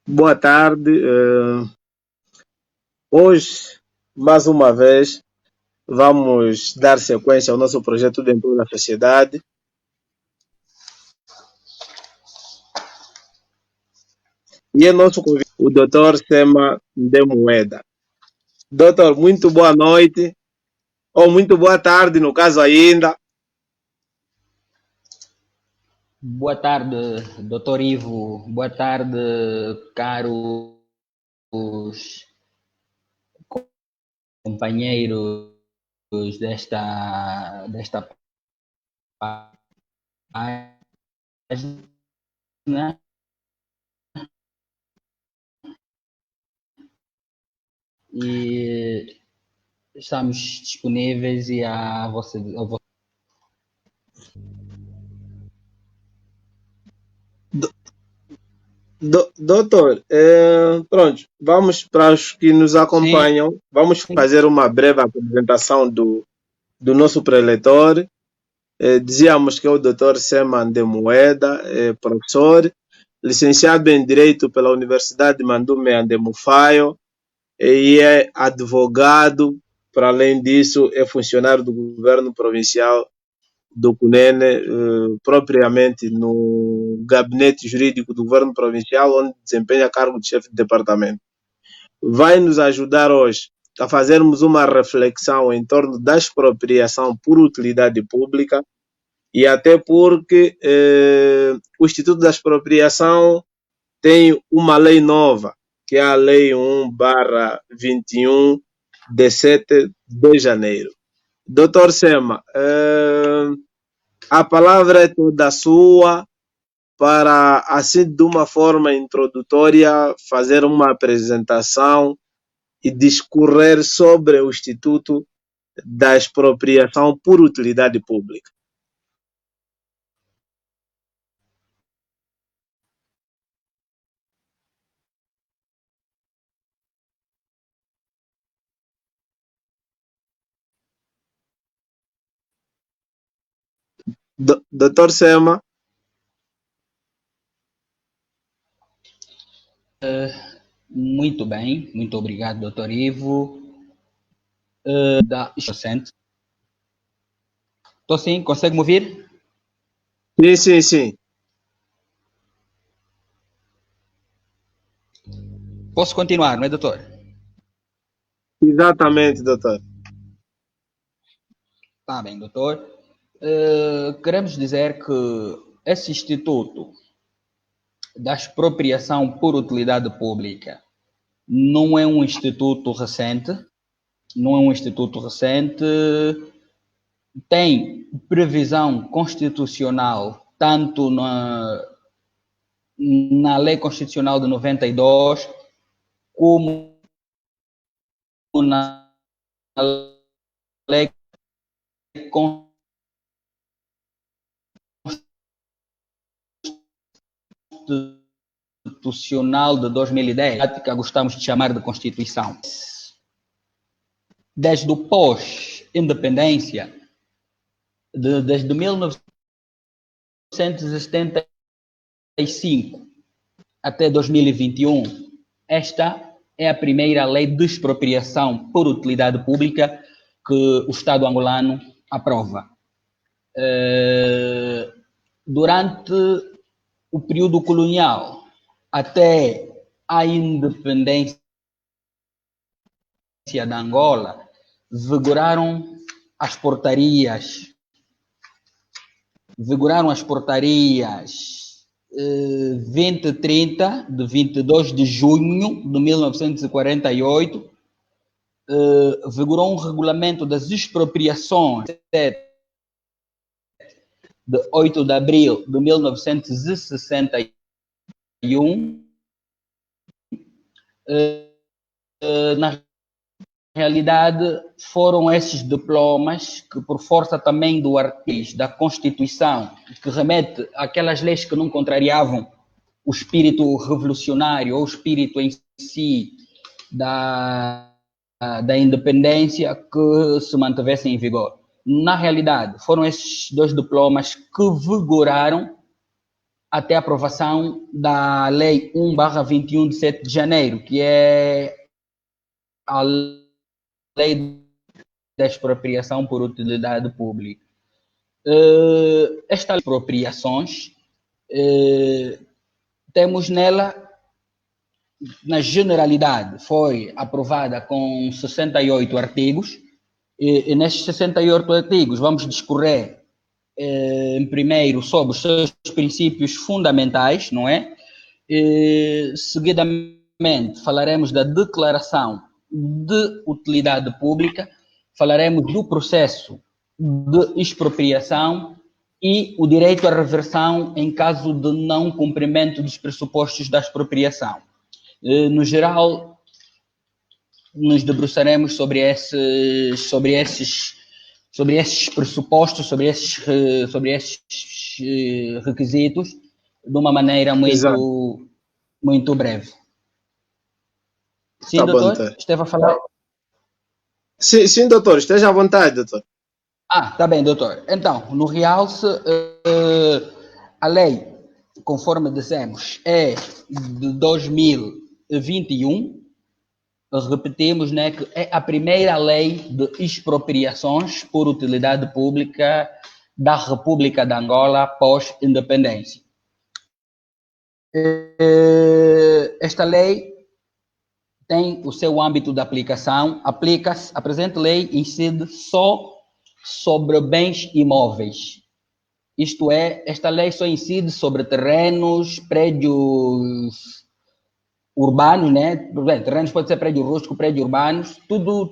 Boa tarde. Hoje, mais uma vez, vamos dar sequência ao nosso projeto de emprego na sociedade. E é nosso convidado, o Dr. Sema Ndemoeda. Doutor, muito boa noite, ou muito boa tarde, no caso ainda. Boa tarde, Dr. Ivo. Boa tarde, caros companheiros desta página. E estamos disponíveis e a você. Doutor, pronto, vamos para os que nos acompanham. Sim. Vamos fazer uma breve apresentação do nosso preletor. Dizíamos que é o Dr. Sema Ndemoeda, professor, licenciado em Direito pela Universidade de Mandume Andemufayo, e é advogado. Para além disso, é funcionário do governo provincial do Cunene, propriamente no gabinete jurídico do governo provincial, onde desempenha cargo de chefe de departamento. Vai nos ajudar hoje a fazermos uma reflexão em torno da expropriação por utilidade pública, e até porque o Instituto da Expropriação tem uma lei nova, que é a Lei 1/21, de 7 de janeiro. Doutor Sema, a palavra é toda sua para, assim, de uma forma introdutória, fazer uma apresentação e discorrer sobre o Instituto da Expropriação por Utilidade Pública. Doutor Sema. Muito bem, muito obrigado, doutor Ivo. Estou sim, consegue me ouvir? Sim. Posso continuar, não é, doutor? Exatamente, doutor. Tá bem, doutor. Queremos dizer que esse Instituto da Expropriação por Utilidade Pública não é um instituto recente, tem previsão constitucional tanto na Lei Constitucional de 92 como na Lei Constitucional de 2010, que gostamos de chamar de Constituição. Desde o pós-independência, desde 1975 até 2021, esta é a primeira lei de expropriação por utilidade pública que o Estado angolano aprova. Durante o período colonial até a independência da Angola, vigoraram as portarias 2030, de 22 de junho de 1948, vigorou um regulamento das expropriações de 8 de abril de 1961, na realidade foram esses diplomas que, por força também do artigo da Constituição, que remete àquelas leis que não contrariavam o espírito revolucionário ou o espírito em si da independência, que se mantivessem em vigor. Na realidade, foram esses dois diplomas que vigoraram até a aprovação da Lei 1/21 de 7 de janeiro, que é a Lei da Expropriação por Utilidade Pública. Esta expropriações, temos nela, na generalidade, foi aprovada com 68 artigos, e nestes 68 artigos vamos discorrer primeiro sobre os seus princípios fundamentais, não é? Seguidamente falaremos da declaração de utilidade pública, falaremos do processo de expropriação e o direito à reversão em caso de não cumprimento dos pressupostos da expropriação. No geral, nos debruçaremos sobre esses pressupostos, sobre esses requisitos, de uma maneira muito breve. Sim, Tá doutor? bom, tá. Esteve a falar? Sim, doutor. Esteja à vontade, doutor. Tá bem, doutor. Então, no realce, a lei, conforme dissemos, é de 2021. Repetimos, né, que é a primeira lei de expropriações por utilidade pública da República de Angola pós-independência. Esta lei tem o seu âmbito de aplicação. Aplica-se, a presente lei incide só sobre bens imóveis. Isto é, esta lei só incide sobre terrenos, prédios urbanos, né? Terrenos pode ser prédio rústico, prédio urbanos, tudo,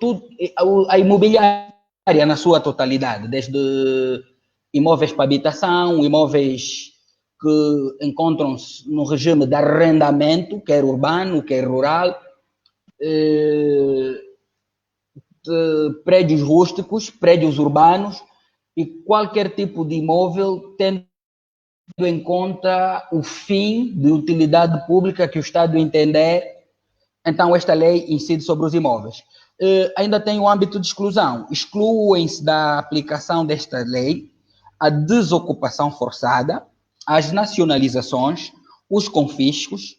a imobiliária na sua totalidade, desde imóveis para habitação, imóveis que encontram-se no regime de arrendamento, quer urbano, quer rural, prédios rústicos, prédios urbanos e qualquer tipo de imóvel tendo em conta o fim de utilidade pública que o Estado entender. Então, esta lei incide sobre os imóveis. Ainda tem o âmbito de exclusão. Excluem-se da aplicação desta lei a desocupação forçada, as nacionalizações, os confiscos,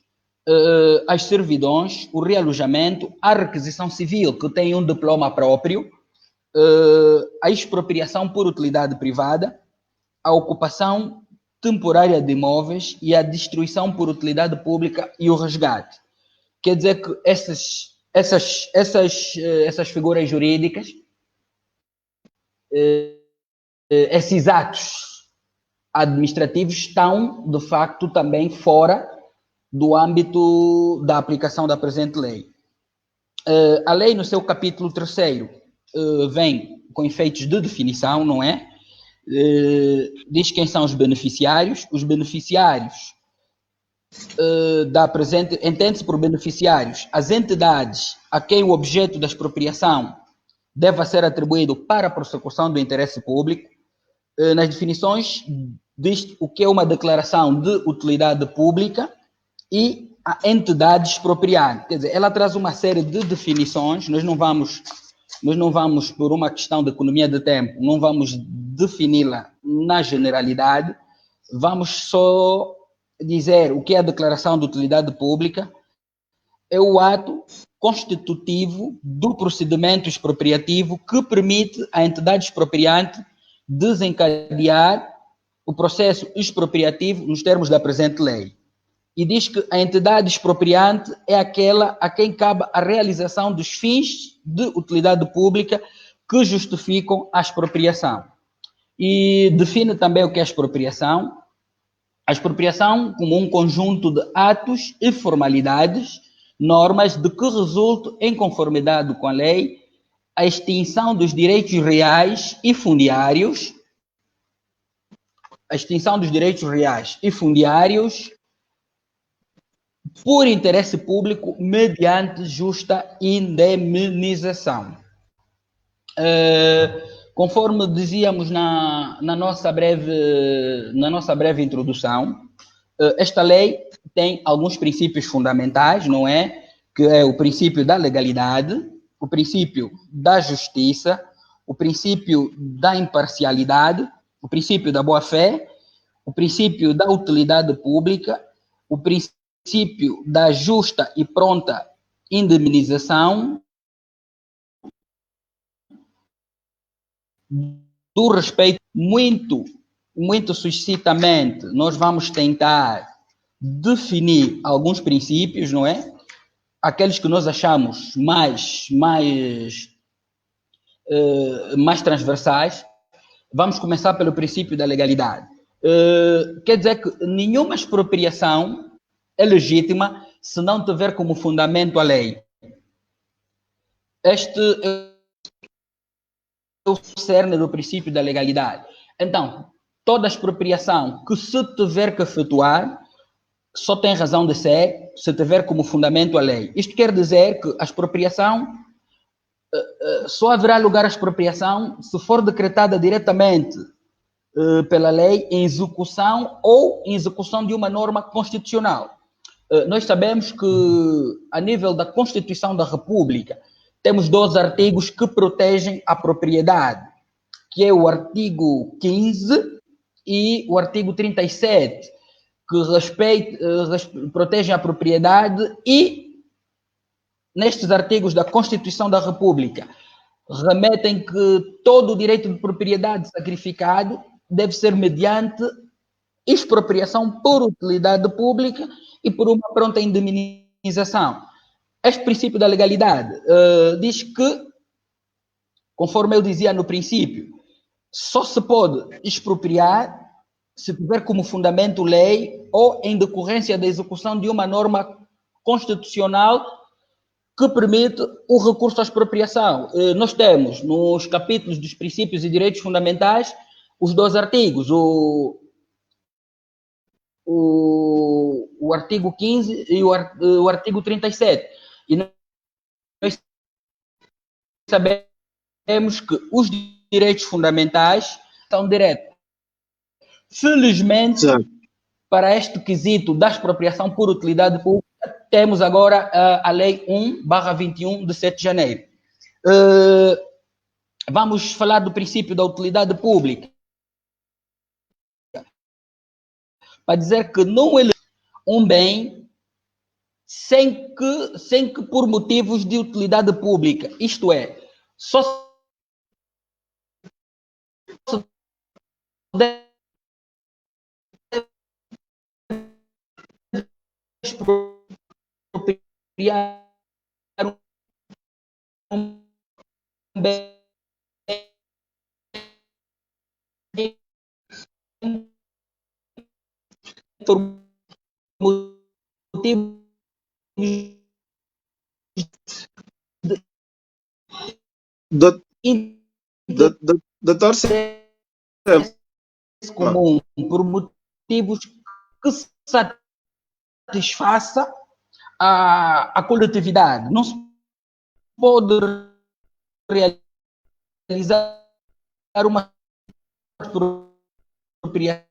as servidões, o realojamento, a requisição civil, que tem um diploma próprio, a expropriação por utilidade privada, a ocupação temporária de imóveis e a destruição por utilidade pública e o resgate. Quer dizer que essas figuras jurídicas, esses atos administrativos estão, de facto, também fora do âmbito da aplicação da presente lei. A lei, no seu capítulo 3º, vem com efeitos de definição, não é? Diz quem são os beneficiários. Os beneficiários da presente, entende-se por beneficiários as entidades a quem o objeto da expropriação deve ser atribuído para a prossecução do interesse público. Nas definições diz o que é uma declaração de utilidade pública e a entidade expropriante. Quer dizer, ela traz uma série de definições. Nós não vamos, por uma questão de economia de tempo, não vamos defini-la na generalidade. Vamos só dizer o que é a declaração de utilidade pública. É o ato constitutivo do procedimento expropriativo que permite à entidade expropriante desencadear o processo expropriativo nos termos da presente lei. E diz que a entidade expropriante é aquela a quem cabe a realização dos fins de utilidade pública que justificam a expropriação. E define também o que é a expropriação. A expropriação como um conjunto de atos e formalidades, normas de que resulte, em conformidade com a lei, a extinção dos direitos reais e fundiários, por interesse público mediante justa indemnização. Conforme dizíamos na nossa breve introdução, esta lei tem alguns princípios fundamentais, não é? Que é o princípio da legalidade, o princípio da justiça, o princípio da imparcialidade, o princípio da boa-fé, o princípio da utilidade pública, o princípio da justa e pronta indemnização, do respeito. Muito sucintamente, nós vamos tentar definir alguns princípios, não é? Aqueles que nós achamos mais transversais. Vamos começar pelo princípio da legalidade. Quer dizer que nenhuma expropriação é legítima se não tiver como fundamento a lei. Este é o cerne do princípio da legalidade. Então, toda expropriação que se tiver que efetuar só tem razão de ser se tiver como fundamento a lei. Isto quer dizer que a expropriação só haverá lugar à expropriação se for decretada diretamente pela lei em execução ou em execução de uma norma constitucional. Nós sabemos que, a nível da Constituição da República, temos 2 artigos que protegem a propriedade, que é o artigo 15 e o artigo 37, que protegem a propriedade, e nestes artigos da Constituição da República remetem que todo o direito de propriedade sacrificado deve ser mediante expropriação por utilidade pública e por uma pronta indemnização. Este princípio da legalidade diz que, conforme eu dizia no princípio, só se pode expropriar se tiver como fundamento lei ou em decorrência da execução de uma norma constitucional que permite o recurso à expropriação. Nós temos, nos capítulos dos princípios e direitos fundamentais, os 2 artigos, o artigo 15 e o artigo 37. E nós sabemos que os direitos fundamentais estão diretos. Felizmente, para este quesito da expropriação por utilidade pública, temos agora a Lei 1/21 de 7 de janeiro. Vamos falar do princípio da utilidade pública, para dizer que não é um bem sem que por motivos de utilidade pública, isto é, só se deve expropriar um bem por motivos Doutor comum, por motivos que satisfaça a coletividade. Não se pode realizar uma expropriação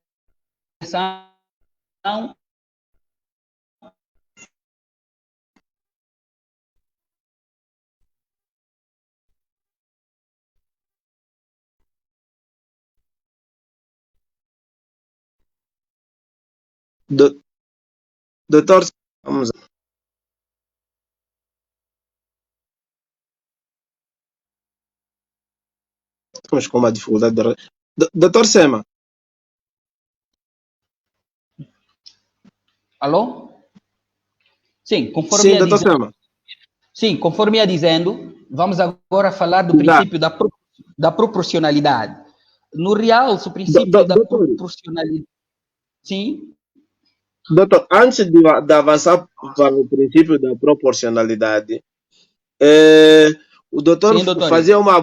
doutor, vamos lá. Estamos com uma dificuldade. Doutor Sema. Alô? Sim, Sim, doutor Sema. Sim, conforme ia dizendo, vamos agora falar do princípio da proporcionalidade. No real, o princípio da proporcionalidade... Sim? Doutor, antes de avançar para o princípio da proporcionalidade, o doutor, fazia uma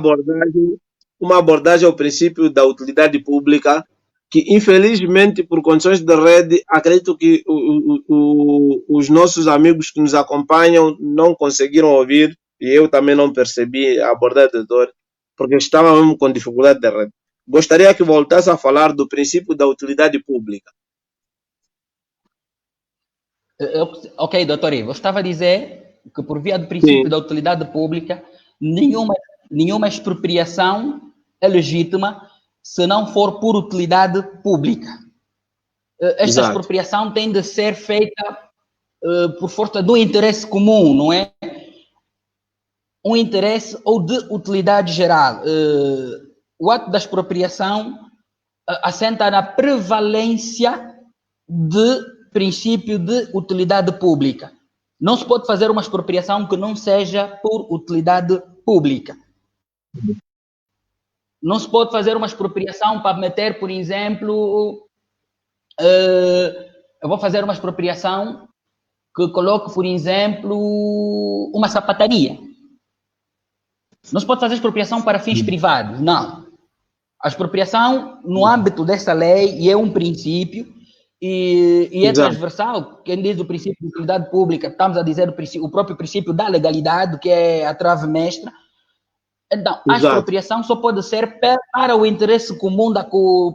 abordagem ao princípio da utilidade pública, que infelizmente, por condições de rede, acredito que os nossos amigos que nos acompanham não conseguiram ouvir, e eu também não percebi a abordagem do doutor, porque estava mesmo com dificuldade de rede. Gostaria que voltasse a falar do princípio da utilidade pública. Ok, doutor Ivo, eu estava a dizer que, por via do princípio da utilidade pública, nenhuma expropriação é legítima se não for por utilidade pública. esta Exato. expropriação tem de ser feita por força do interesse comum, não é? Um interesse ou de utilidade geral. O ato da expropriação assenta na prevalência de princípio de utilidade pública. Não se pode fazer uma expropriação que não seja por utilidade pública. Não se pode fazer uma expropriação para meter, por exemplo, eu vou fazer uma expropriação que coloque, por exemplo, uma sapataria. Não se pode fazer expropriação para fins privados, não. A expropriação, no âmbito dessa lei, e é um princípio, e é transversal. Quem diz o princípio de utilidade pública, estamos a dizer o próprio princípio da legalidade, que é a trave mestra. Então, a expropriação só pode ser para o interesse comum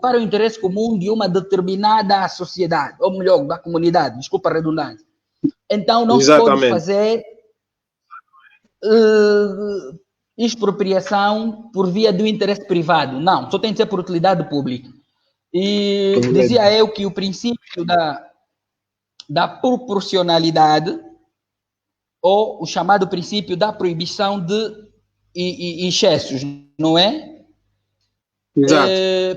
para o interesse comum de uma determinada sociedade, ou melhor, da comunidade, desculpa a redundância. Então, não se pode fazer expropriação por via do interesse privado. Não, só tem de ser por utilidade pública. E dizia eu que o princípio da proporcionalidade, ou o chamado princípio da proibição de excessos, não é? Exato.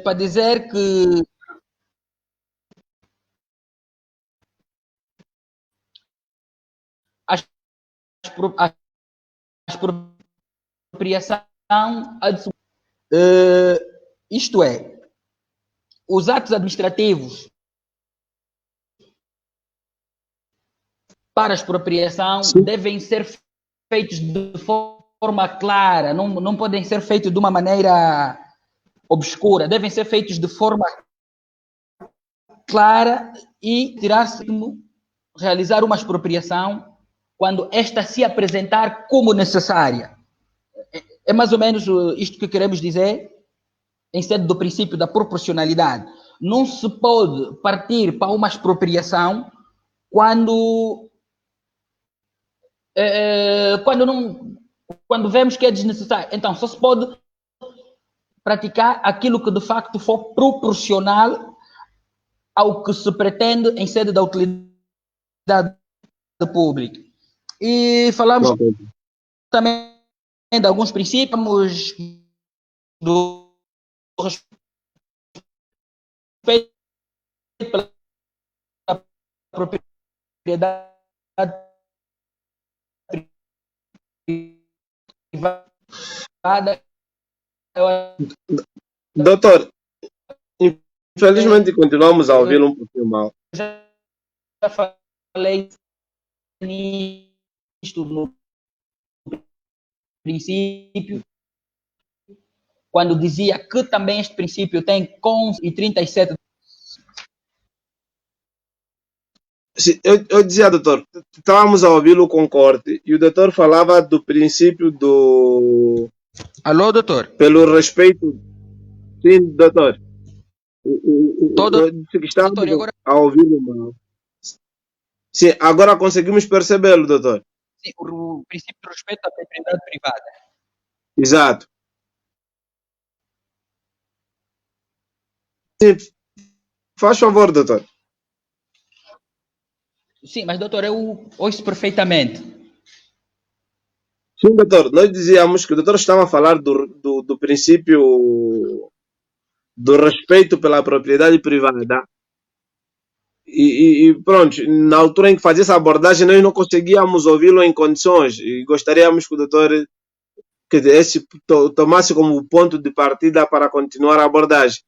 Para dizer que a expropriação, isto é, os atos administrativos para a expropriação devem ser feitos de forma clara, não podem ser feitos de uma maneira obscura, devem ser feitos de forma clara e realizar uma expropriação quando esta se apresentar como necessária. É mais ou menos isto que queremos dizer em sede do princípio da proporcionalidade. Não se pode partir para uma expropriação quando vemos que é desnecessário. Então, só se pode praticar aquilo que de facto for proporcional ao que se pretende em sede da utilidade pública. E falamos também de alguns princípios do respeito pela propriedade privada. Doutor, infelizmente continuamos a ouvi-lo um pouquinho mal. Já falei nisto no princípio, quando dizia que também este princípio tem e 37. Sim, eu dizia, doutor, estávamos a ouvi-lo com corte e o doutor falava do princípio do... Alô, doutor? Pelo respeito... Sim, doutor. Todo estávamos agora... a ouvi-lo mal. Sim, agora conseguimos percebê-lo, doutor. Sim, o princípio do respeito à propriedade privada. Exato. Sim, faz favor, doutor. Sim, mas doutor, eu ouço perfeitamente. Sim, doutor, nós dizíamos que o doutor estava a falar do princípio do respeito pela propriedade privada. E pronto, na altura em que fazia essa abordagem, nós não conseguíamos ouvi-lo em condições e gostaríamos que o doutor tomasse como ponto de partida para continuar a abordagem.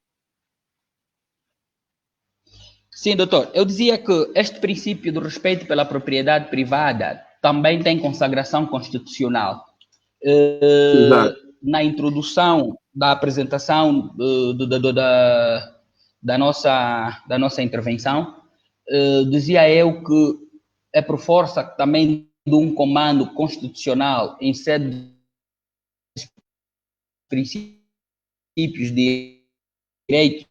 Sim, doutor. Eu dizia que este princípio do respeito pela propriedade privada também tem consagração constitucional. Na introdução da apresentação da nossa intervenção, dizia eu que é por força também de um comando constitucional em sede de princípios de direitos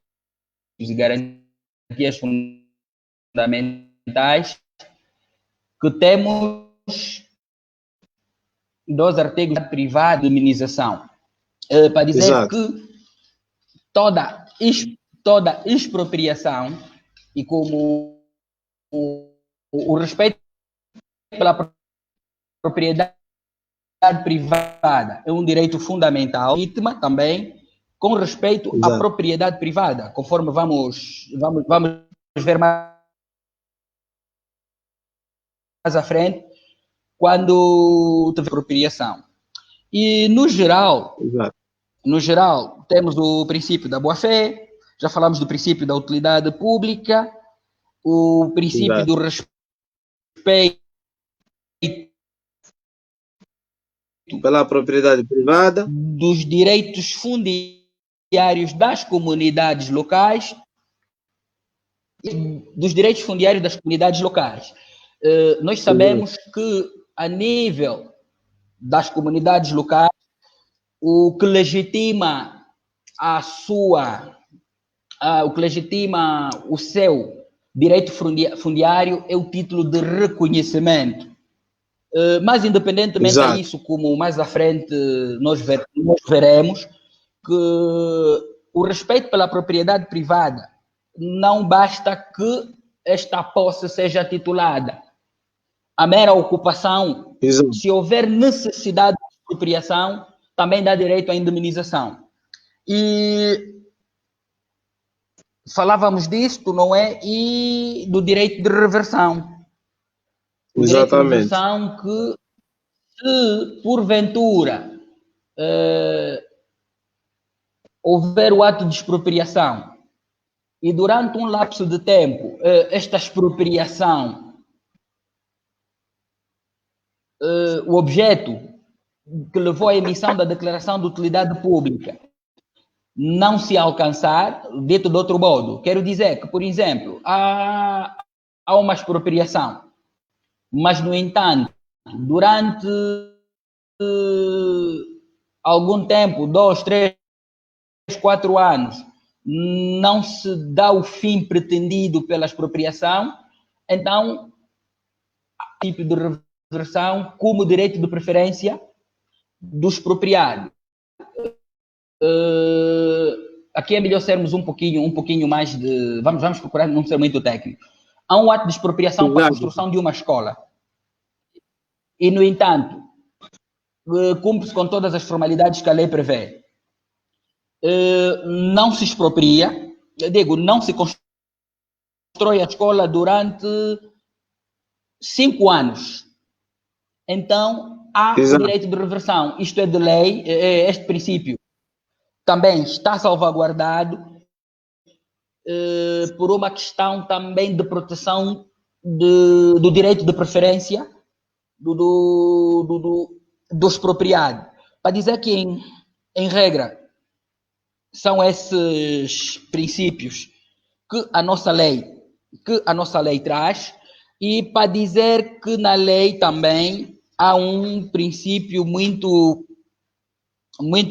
e garantias fundamentais, que temos 2 artigos privados de minimização, para dizer que toda expropriação e como o respeito pela propriedade privada é um direito fundamental, vítima também, com respeito à Exato. propriedade privada, conforme vamos ver mais à frente, quando teve apropriação. E, no geral, Exato. temos o princípio da boa-fé, já falamos do princípio da utilidade pública, o princípio Exato. do respeito Pela propriedade privada, dos direitos fundiários das comunidades locais e dos direitos fundiários das comunidades locais. Nós sabemos que, a nível das comunidades locais, o que legitima o que legitima o seu direito fundiário é o título de reconhecimento. Mas, independentemente disso, como mais à frente nós veremos, que o respeito pela propriedade privada não basta que esta posse seja titulada. A mera ocupação, se houver necessidade de expropriação, também dá direito à indemnização. E falávamos disto, não é? E do direito de reversão. O direito de reversão que, se porventura houver o ato de expropriação e durante um lapso de tempo esta expropriação, o objeto que levou à emissão da declaração de utilidade pública não se alcançar, dito de outro modo, quero dizer que, por exemplo, há uma expropriação, mas, no entanto, durante algum tempo, 2, 3, 4 anos, não se dá o fim pretendido pela expropriação, então, tipo de reversão como direito de preferência do expropriado. Aqui é melhor sermos um pouquinho mais de... Vamos procurar não ser muito técnico. Há um ato de expropriação para a construção de uma escola. E, no entanto, cumpre-se com todas as formalidades que a lei prevê. Não se expropria, não se constrói a escola durante 5 anos. Então, há o direito de reversão. Isto é de lei, este princípio também está salvaguardado por uma questão também de proteção do direito de preferência do expropriado. Para dizer que, em regra, são esses princípios que a nossa lei traz, e para dizer que na lei também há um princípio muito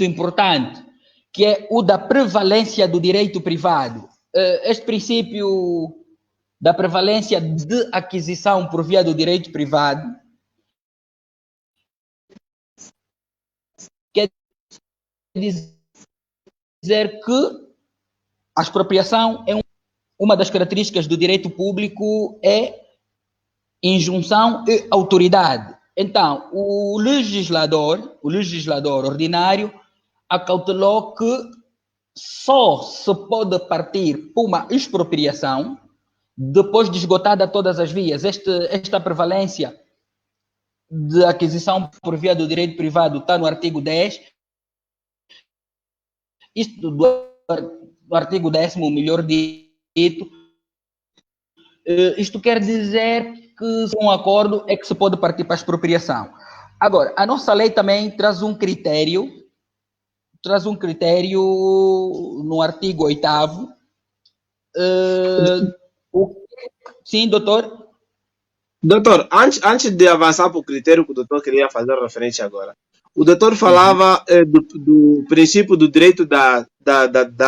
importante, que é o da prevalência do direito privado. Este princípio da prevalência de aquisição por via do direito privado quer dizer que a expropriação é uma das características do direito público, é injunção e autoridade. Então, o legislador ordinário acautelou que só se pode partir para uma expropriação depois de esgotada todas as vias. Esta prevalência de aquisição por via do direito privado está no artigo 10. Isto do artigo 10º, melhor dito, isto quer dizer que um acordo é que se pode partir para a expropriação. Agora, a nossa lei também traz um critério no artigo 8º. Sim, doutor? Doutor, antes de avançar para o critério que o doutor queria fazer referência agora, o doutor falava do princípio do direito da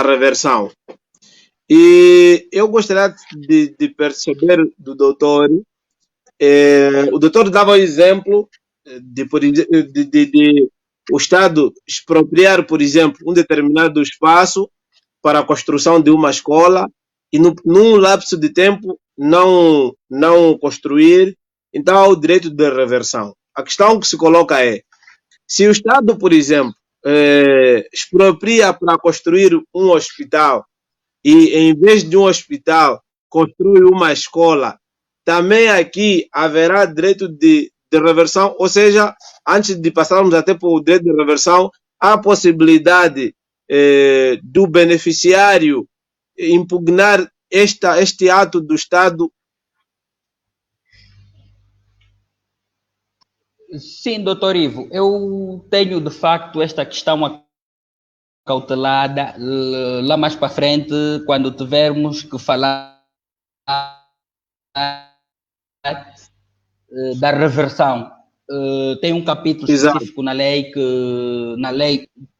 reversão. E eu gostaria de perceber do doutor, o doutor dava o exemplo de o Estado expropriar, por exemplo, um determinado espaço para a construção de uma escola e num lapso de tempo não construir, então há o direito de reversão. A questão que se coloca é, se o Estado, por exemplo, expropria para construir um hospital e em vez de um hospital construir uma escola, também aqui haverá direito de reversão, ou seja, antes de passarmos até para o direito de reversão, há a possibilidade do beneficiário impugnar este ato do Estado. Sim, doutor Ivo, eu tenho de facto esta questão acautelada lá mais para frente, quando tivermos que falar da reversão. Tem um capítulo Exato. específico na lei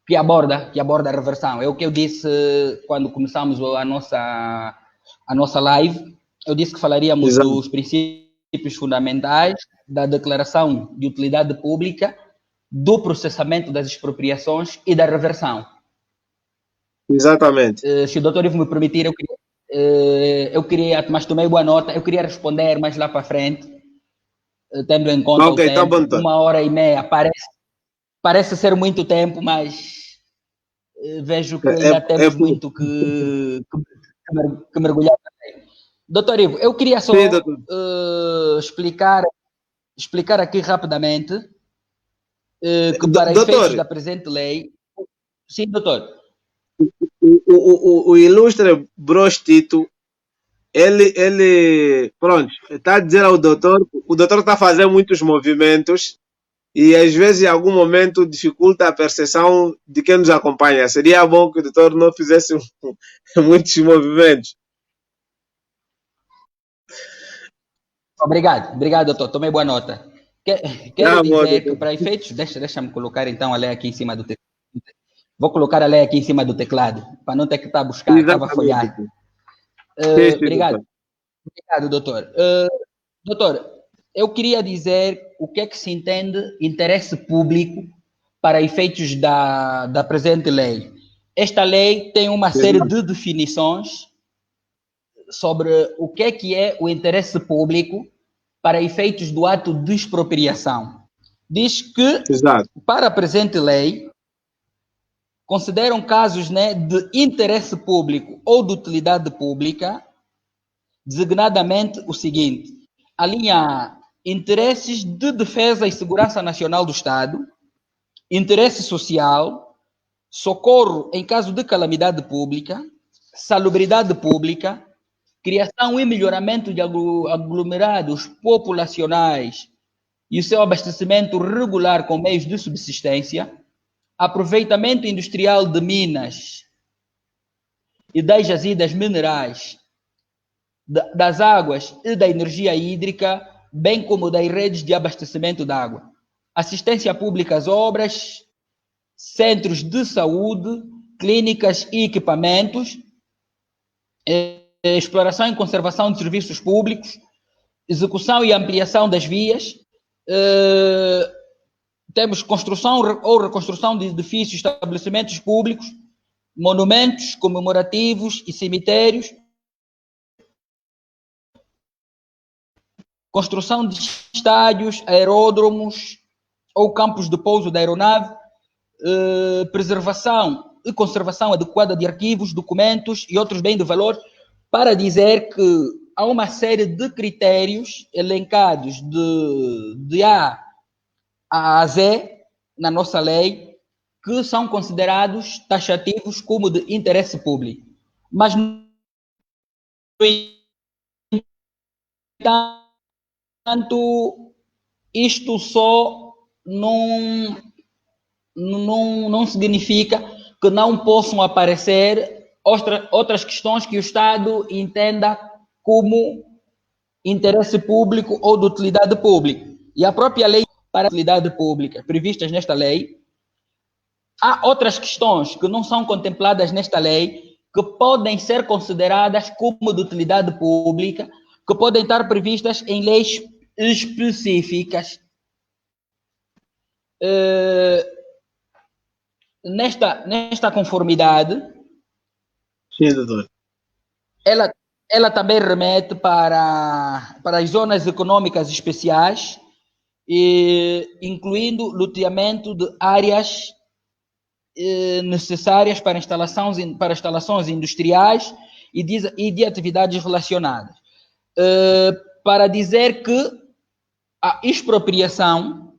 que aborda a reversão. É o que eu disse quando começamos a nossa live. Eu disse que falaríamos Exato. dos princípios fundamentais da declaração de utilidade pública, do processamento das expropriações e da reversão. Exatamente. Se o doutor Ivo me permitir, eu queria, mas tomei boa nota, eu queria responder mais lá para frente, tendo em conta o tempo. Tá bom, 1h30 parece ser muito tempo, mas vejo que ainda temos muito que mergulhar. Doutor Ivo, eu queria só explicar aqui rapidamente que para efeitos da presente lei... Sim, doutor. O ilustre Bros Tito, ele, pronto, está a dizer ao doutor, o doutor está a fazer muitos movimentos e às vezes em algum momento dificulta a percepção de quem nos acompanha. Seria bom que o doutor não fizesse muitos movimentos. Obrigado, doutor. Tomei boa nota. Quero dizer que para efeitos... Deixa-me colocar então a lei aqui em cima do teclado. Vou colocar a lei aqui em cima do teclado, para não ter que estar a buscar, estava a folhear. Obrigado, doutor. Doutor, eu queria dizer o que é que se entende interesse público para efeitos da presente lei. Esta lei tem uma série de definições sobre o que é o interesse público para efeitos do ato de expropriação. Diz que, para a presente lei, consideram casos, né, de interesse público ou de utilidade pública, designadamente o seguinte: a linha A, interesses de defesa e segurança nacional do Estado, interesse social, socorro em caso de calamidade pública, salubridade pública, criação e melhoramento de aglomerados populacionais e o seu abastecimento regular com meios de subsistência, aproveitamento industrial de minas e das jazidas minerais, das águas e da energia hídrica, bem como das redes de abastecimento de água, assistência pública às obras, centros de saúde, clínicas e equipamentos, exploração e conservação de serviços públicos, execução e ampliação das vias, temos construção ou reconstrução de edifícios, estabelecimentos públicos, monumentos comemorativos e cemitérios, construção de estádios, aeródromos ou campos de pouso da aeronave, preservação e conservação adequada de arquivos, documentos e outros bens de valor, para dizer que há uma série de critérios elencados de A a Z na nossa lei que são considerados taxativos como de interesse público. Mas, no entanto, isto só não significa que não possam aparecer outras questões que o Estado entenda como interesse público ou de utilidade pública. E a própria lei para a utilidade pública previstas nesta lei, há outras questões que não são contempladas nesta lei que podem ser consideradas como de utilidade pública, que podem estar previstas em leis específicas. Nesta conformidade, sim, doutor, ela ela também remete para as zonas econômicas especiais, incluindo loteamento de áreas necessárias para instalações industriais e de atividades relacionadas. Para dizer que a expropriação,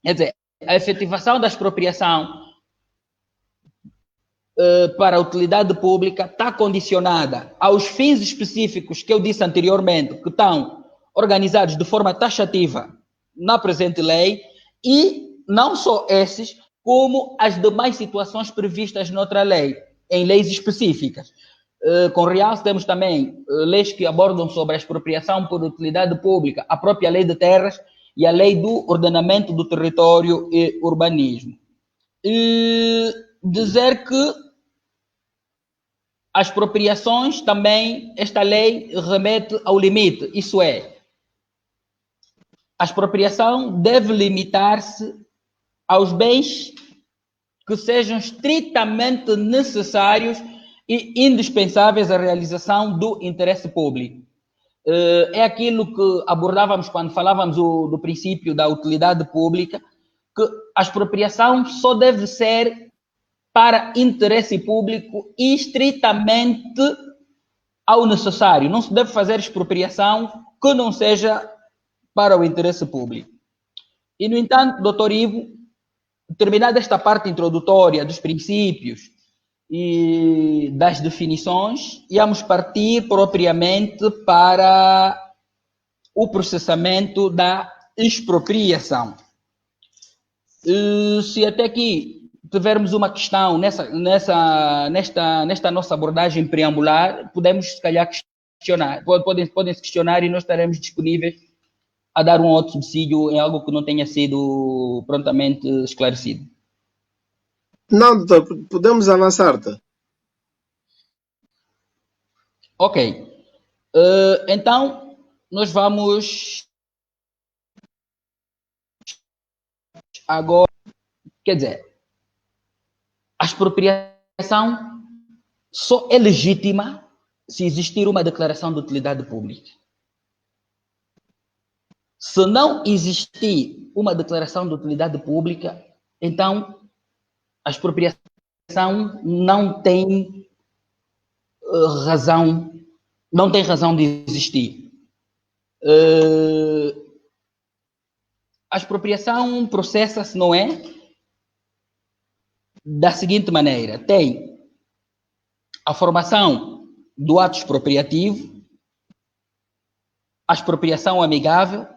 quer dizer, a efetivação da expropriação para a utilidade pública está condicionada aos fins específicos que eu disse anteriormente, que estão organizados de forma taxativa na presente lei, e não só esses, como as demais situações previstas noutra lei, em leis específicas. Com realce, temos também leis que abordam sobre a expropriação por utilidade pública, a própria lei de terras e a lei do ordenamento do território e urbanismo. E dizer que as expropriações também, esta lei remete ao limite, isso é, a expropriação deve limitar-se aos bens que sejam estritamente necessários e indispensáveis à realização do interesse público. É aquilo que abordávamos quando falávamos do princípio da utilidade pública, que a expropriação só deve ser para interesse público e estritamente ao necessário. Não se deve fazer expropriação que não seja para o interesse público. E, no entanto, doutor Ivo, terminada esta parte introdutória dos princípios e das definições, íamos partir propriamente para o processamento da expropriação. Se até aqui tivermos uma questão nesta nossa abordagem preambular, podemos, se calhar, questionar. Podem se questionar e nós estaremos disponíveis a dar um outro subsídio em algo que não tenha sido prontamente esclarecido. Não, doutor, podemos avançar, tá? Ok. Então, nós vamos agora, quer dizer, a expropriação só é legítima se existir uma declaração de utilidade pública. Se não existir uma declaração de utilidade pública, então a expropriação não tem razão de existir. A expropriação processa-se, não é? Da seguinte maneira: tem a formação do ato expropriativo, a expropriação amigável,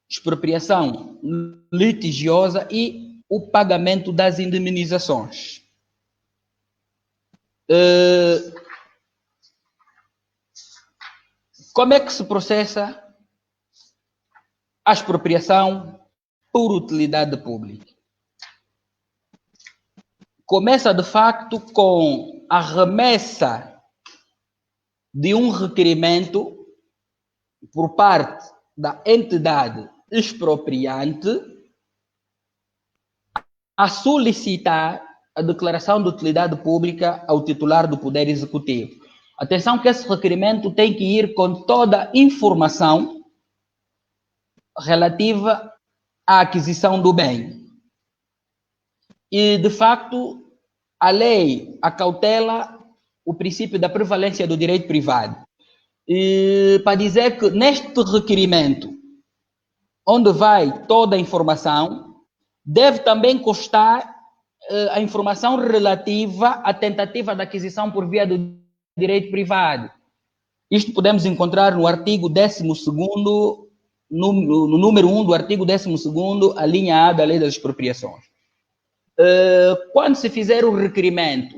expropriação litigiosa e o pagamento das indemnizações. Como é que se processa a expropriação por utilidade pública? Começa, de facto, com a remessa de um requerimento por parte da entidade expropriante a solicitar a declaração de utilidade pública ao titular do Poder Executivo. Atenção que esse requerimento tem que ir com toda a informação relativa à aquisição do bem. E, de facto, a lei acautela o princípio da prevalência do direito privado. E, para dizer que neste requerimento, onde vai toda a informação, deve também constar a informação relativa à tentativa de aquisição por via do direito privado. Isto podemos encontrar no artigo 12º, no número 1 do artigo 12º, a linha A da Lei das Expropriações. Quando se fizer o requerimento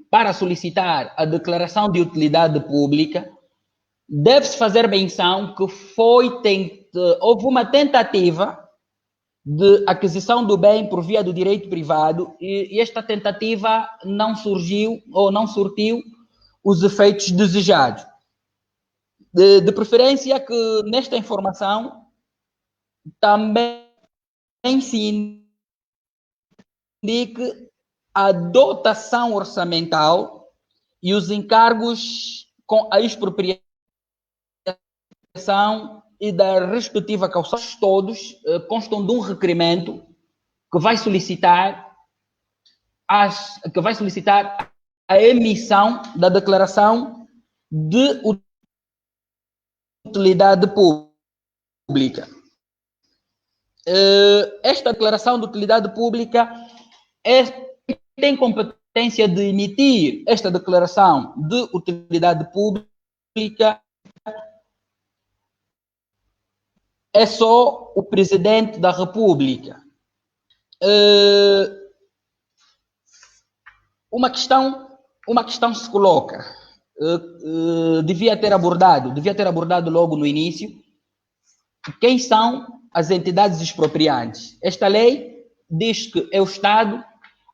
para solicitar a declaração de utilidade pública, deve-se fazer menção que houve uma tentativa de aquisição do bem por via do direito privado e esta tentativa não surgiu ou não surtiu os efeitos desejados. De preferência que nesta informação também se indique a dotação orçamental e os encargos com a expropriação e da respectiva caução, todos constam de um requerimento que vai solicitar a emissão da declaração de utilidade pública. Esta declaração de utilidade pública tem competência de emitir esta declaração de utilidade pública é só o Presidente da República. Uma questão se coloca, devia ter abordado logo no início, quem são as entidades expropriantes. Esta lei diz que é o Estado,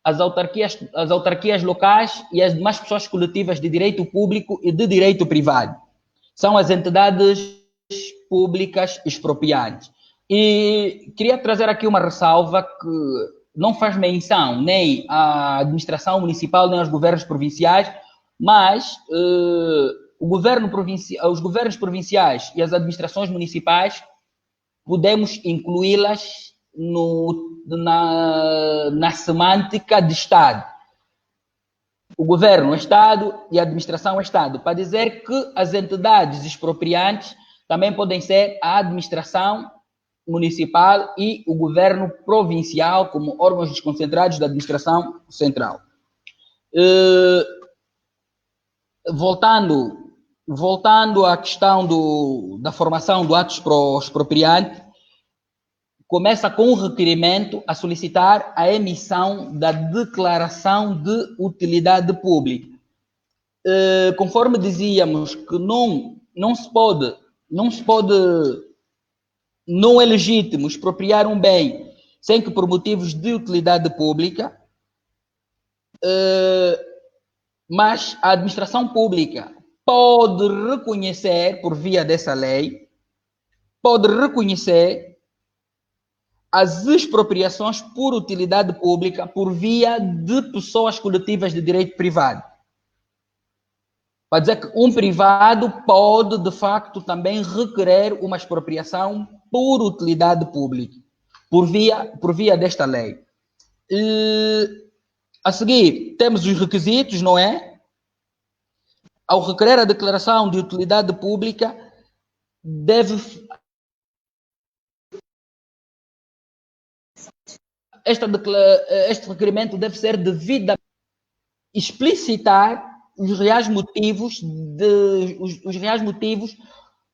as autarquias locais e as demais pessoas coletivas de direito público e de direito privado. São as entidades públicas expropriantes. E queria trazer aqui uma ressalva que não faz menção nem à administração municipal nem aos governos provinciais, mas os governos provinciais e as administrações municipais podemos incluí-las na semântica de Estado. O governo é Estado e a administração é Estado, para dizer que as entidades expropriantes também podem ser a administração municipal e o governo provincial como órgãos desconcentrados da administração central. Voltando à questão da formação do ato expropriante, começa com um requerimento a solicitar a emissão da declaração de utilidade pública. Conforme dizíamos que não é legítimo expropriar um bem sem que por motivos de utilidade pública, mas a administração pública pode reconhecer, por via dessa lei, as expropriações por utilidade pública por via de pessoas coletivas de direito privado. Para dizer que um privado pode, de facto, também requerer uma expropriação por utilidade pública, por via desta lei. A seguir, temos os requisitos, não é? Ao requerer a declaração de utilidade pública, este requerimento deve ser devidamente explicitar os reais motivos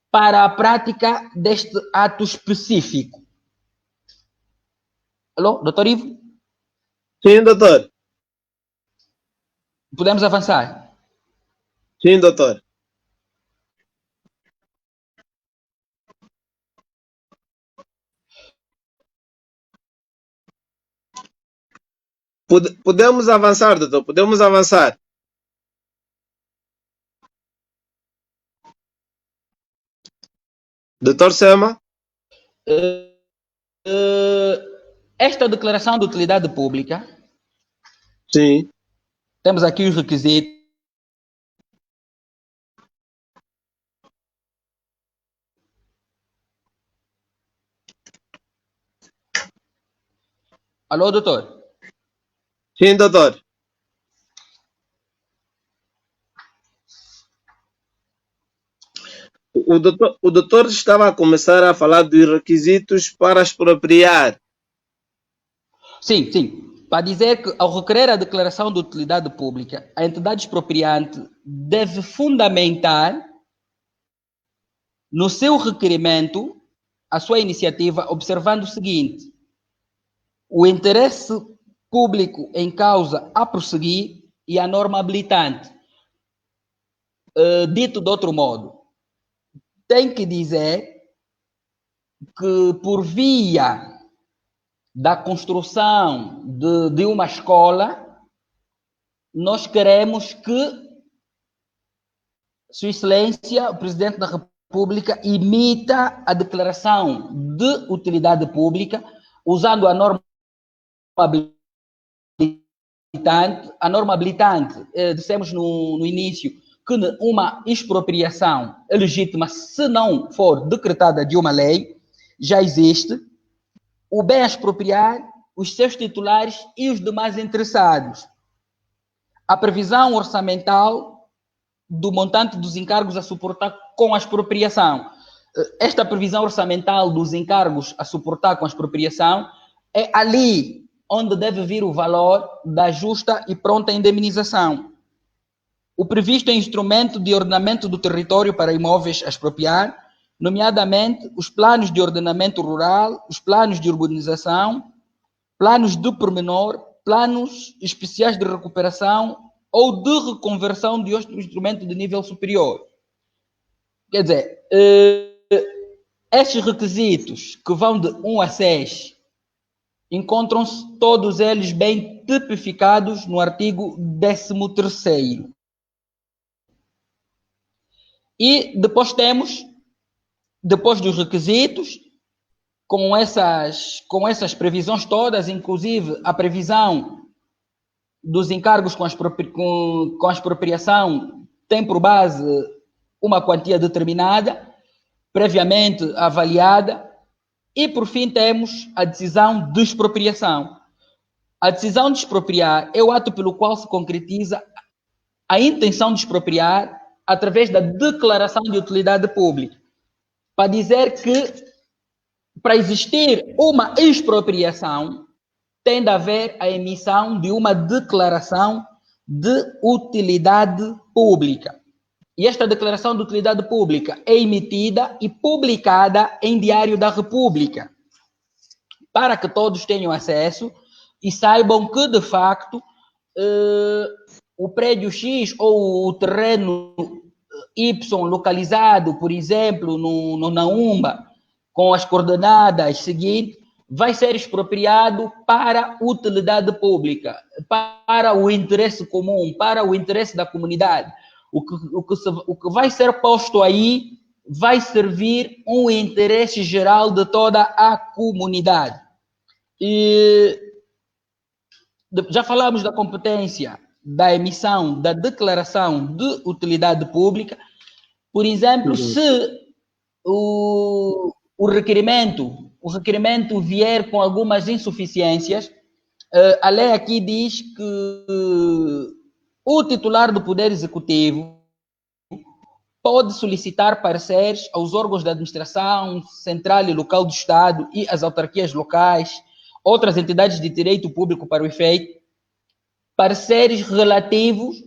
para a prática deste ato específico. Alô, doutor Ivo? Sim, doutor. Podemos avançar? Sim, doutor. Podemos avançar, doutor, podemos avançar. Doutor Sema? Esta declaração de utilidade pública, sim, temos aqui os requisitos. Alô, doutor? Sim, doutor. O doutor estava a começar a falar dos requisitos para expropriar. Sim, sim. Para dizer que, ao requerer a declaração de utilidade pública, a entidade expropriante deve fundamentar no seu requerimento a sua iniciativa, observando o seguinte: o interesse público em causa a prosseguir e a norma habilitante. Dito de outro modo, tem que dizer que por via da construção de uma escola, nós queremos que Sua Excelência, o Presidente da República, emita a declaração de utilidade pública usando a norma habilitante. A norma habilitante, dissemos no início, que uma expropriação é legítima se não for decretada de uma lei, já existe o bem a expropriar, os seus titulares e os demais interessados. A previsão orçamental do montante dos encargos a suportar com a expropriação. Esta previsão orçamental dos encargos a suportar com a expropriação é ali onde deve vir o valor da justa e pronta indemnização. O previsto em instrumento de ordenamento do território para imóveis a expropriar, nomeadamente os planos de ordenamento rural, os planos de urbanização, planos de pormenor, planos especiais de recuperação ou de reconversão de outro instrumento de nível superior. Quer dizer, estes requisitos que vão de 1 a 6 encontram-se todos eles bem tipificados no artigo 13º. E depois temos, depois dos requisitos, com essas previsões todas, inclusive a previsão dos encargos com a expropriação tem por base uma quantia determinada, previamente avaliada, e por fim temos a decisão de expropriação. A decisão de expropriar é o ato pelo qual se concretiza a intenção de expropriar através da declaração de utilidade pública, para dizer que para existir uma expropriação tem de haver a emissão de uma declaração de utilidade pública. E esta declaração de utilidade pública é emitida e publicada em Diário da República, para que todos tenham acesso e saibam que, de facto, o prédio X ou o terreno Y localizado, por exemplo, no Naúmba, com as coordenadas seguintes, vai ser expropriado para utilidade pública, para o interesse comum, para o interesse da comunidade. O que vai ser posto aí vai servir um interesse geral de toda a comunidade. E já falamos da competência da emissão da declaração de utilidade pública. Por exemplo, se o requerimento vier com algumas insuficiências, a lei aqui diz que o titular do Poder Executivo pode solicitar pareceres aos órgãos da administração central e local do Estado e às autarquias locais, outras entidades de direito público para o efeito, pareceres relativos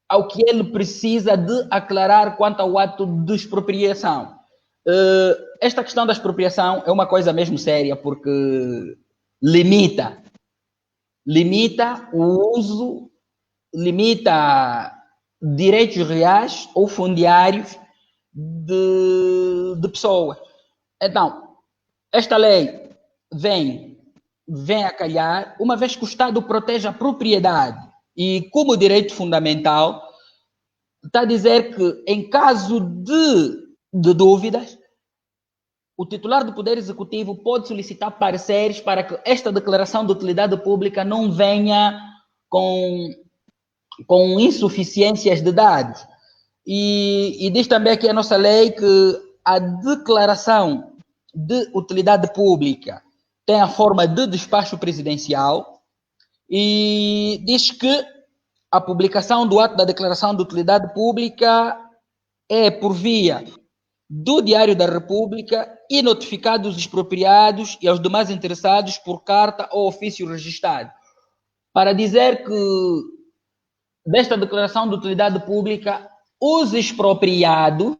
ao que ele precisa de aclarar quanto ao ato de expropriação. Esta questão da expropriação é uma coisa mesmo séria, porque limita o uso, limita direitos reais ou fundiários de pessoas. Então, esta lei vem a calhar, uma vez que o Estado protege a propriedade e como direito fundamental, está a dizer que em caso de dúvidas, o titular do Poder Executivo pode solicitar pareceres para que esta declaração de utilidade pública não venha com insuficiências de dados. E diz também aqui a nossa lei que a declaração de utilidade pública tem a forma de despacho presidencial e diz que a publicação do ato da declaração de utilidade pública é por via do Diário da República e notificado os expropriados e aos demais interessados por carta ou ofício registrado. Para dizer que desta declaração de utilidade pública, os expropriados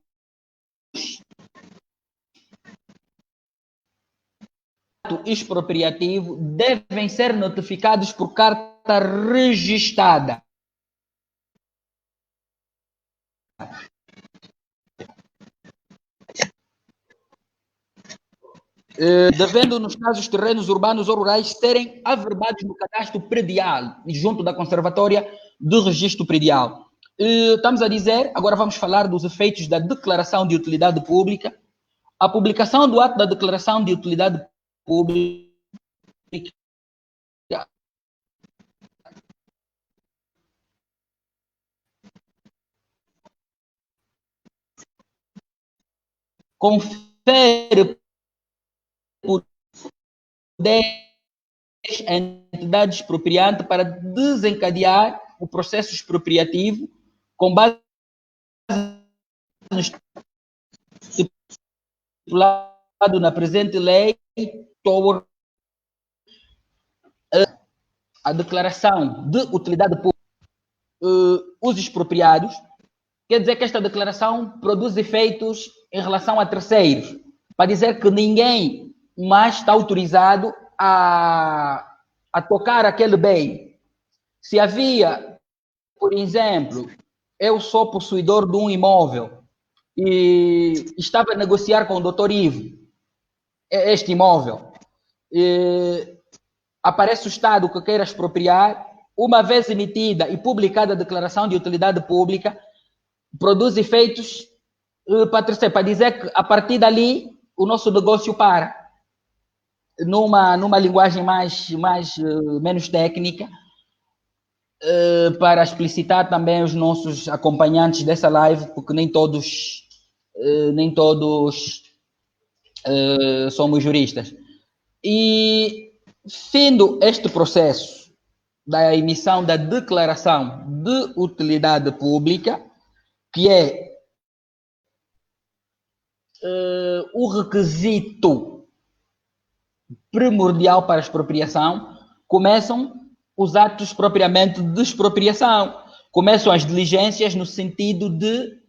expropriativo devem ser notificados por carta registrada. Devendo, nos casos, terrenos urbanos ou rurais serem averbados no cadastro predial junto da Conservatória do Registro Predial. Estamos a dizer, agora vamos falar dos efeitos da declaração de utilidade pública. A publicação do ato da declaração de utilidade pública confere poder à entidade expropriante para desencadear o processo expropriativo com base no estipulado na presente lei, a declaração de utilidade pública, os expropriados, quer dizer que esta declaração produz efeitos em relação a terceiros, para dizer que ninguém mais está autorizado a tocar aquele bem. Se havia, por exemplo, eu sou possuidor de um imóvel e estava a negociar com o Dr. Ivo este imóvel, aparece o Estado que queira expropriar, uma vez emitida e publicada a declaração de utilidade pública, produz efeitos para dizer que a partir dali o nosso negócio para. Numa linguagem menos técnica, para explicitar também os nossos acompanhantes dessa live, porque nem todos somos juristas. E, findo este processo da emissão da declaração de utilidade pública, que é o requisito primordial para a expropriação, começam os atos propriamente de expropriação, começam as diligências no sentido de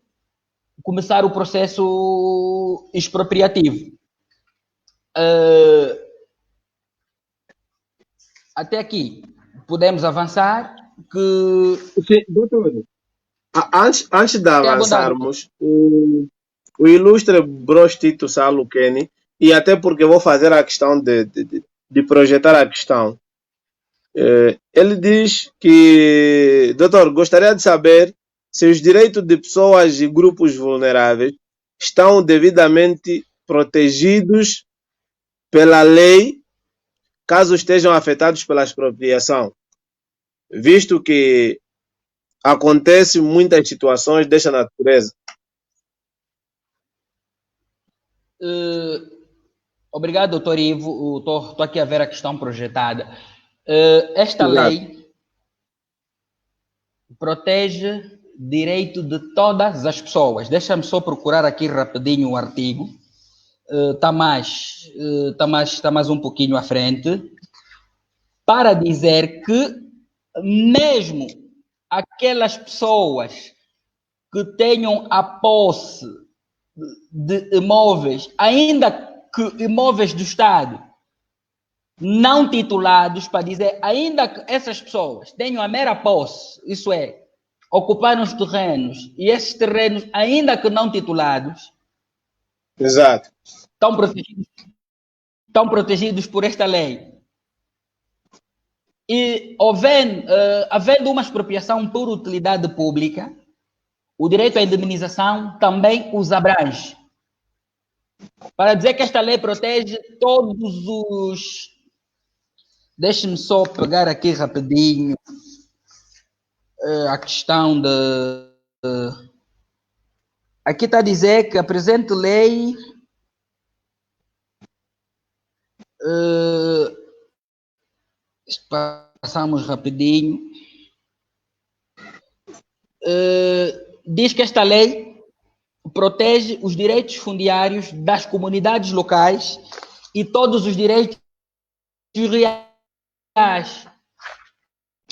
começar o processo expropriativo. Até aqui podemos avançar. Sim, doutor, antes de avançarmos, o ilustre Bros Tito Salo Kenny, e até porque vou fazer a questão de projetar a questão, ele diz que, doutor, gostaria de saber se os direitos de pessoas e grupos vulneráveis estão devidamente protegidos pela lei caso estejam afetados pela expropriação, visto que acontecem muitas situações desta natureza. Obrigado, doutor Ivo. Estou aqui a ver a questão projetada. Esta lei protege direito de todas as pessoas. Deixa-me só procurar aqui rapidinho o artigo. Está mais um pouquinho à frente, para dizer que mesmo aquelas pessoas que tenham a posse de imóveis, ainda que imóveis do Estado, não titulados, para dizer, ainda que essas pessoas tenham a mera posse, isso é, ocuparam os terrenos, e esses terrenos, ainda que não titulados, exato, estão protegidos por esta lei. E havendo uma expropriação por utilidade pública, o direito à indemnização também os abrange. Para dizer que esta lei protege todos os... Deixe-me só pegar aqui rapidinho a questão de... Aqui está a dizer que a presente lei... Passamos rapidinho. Diz que esta lei protege os direitos fundiários das comunidades locais e todos os direitos reais.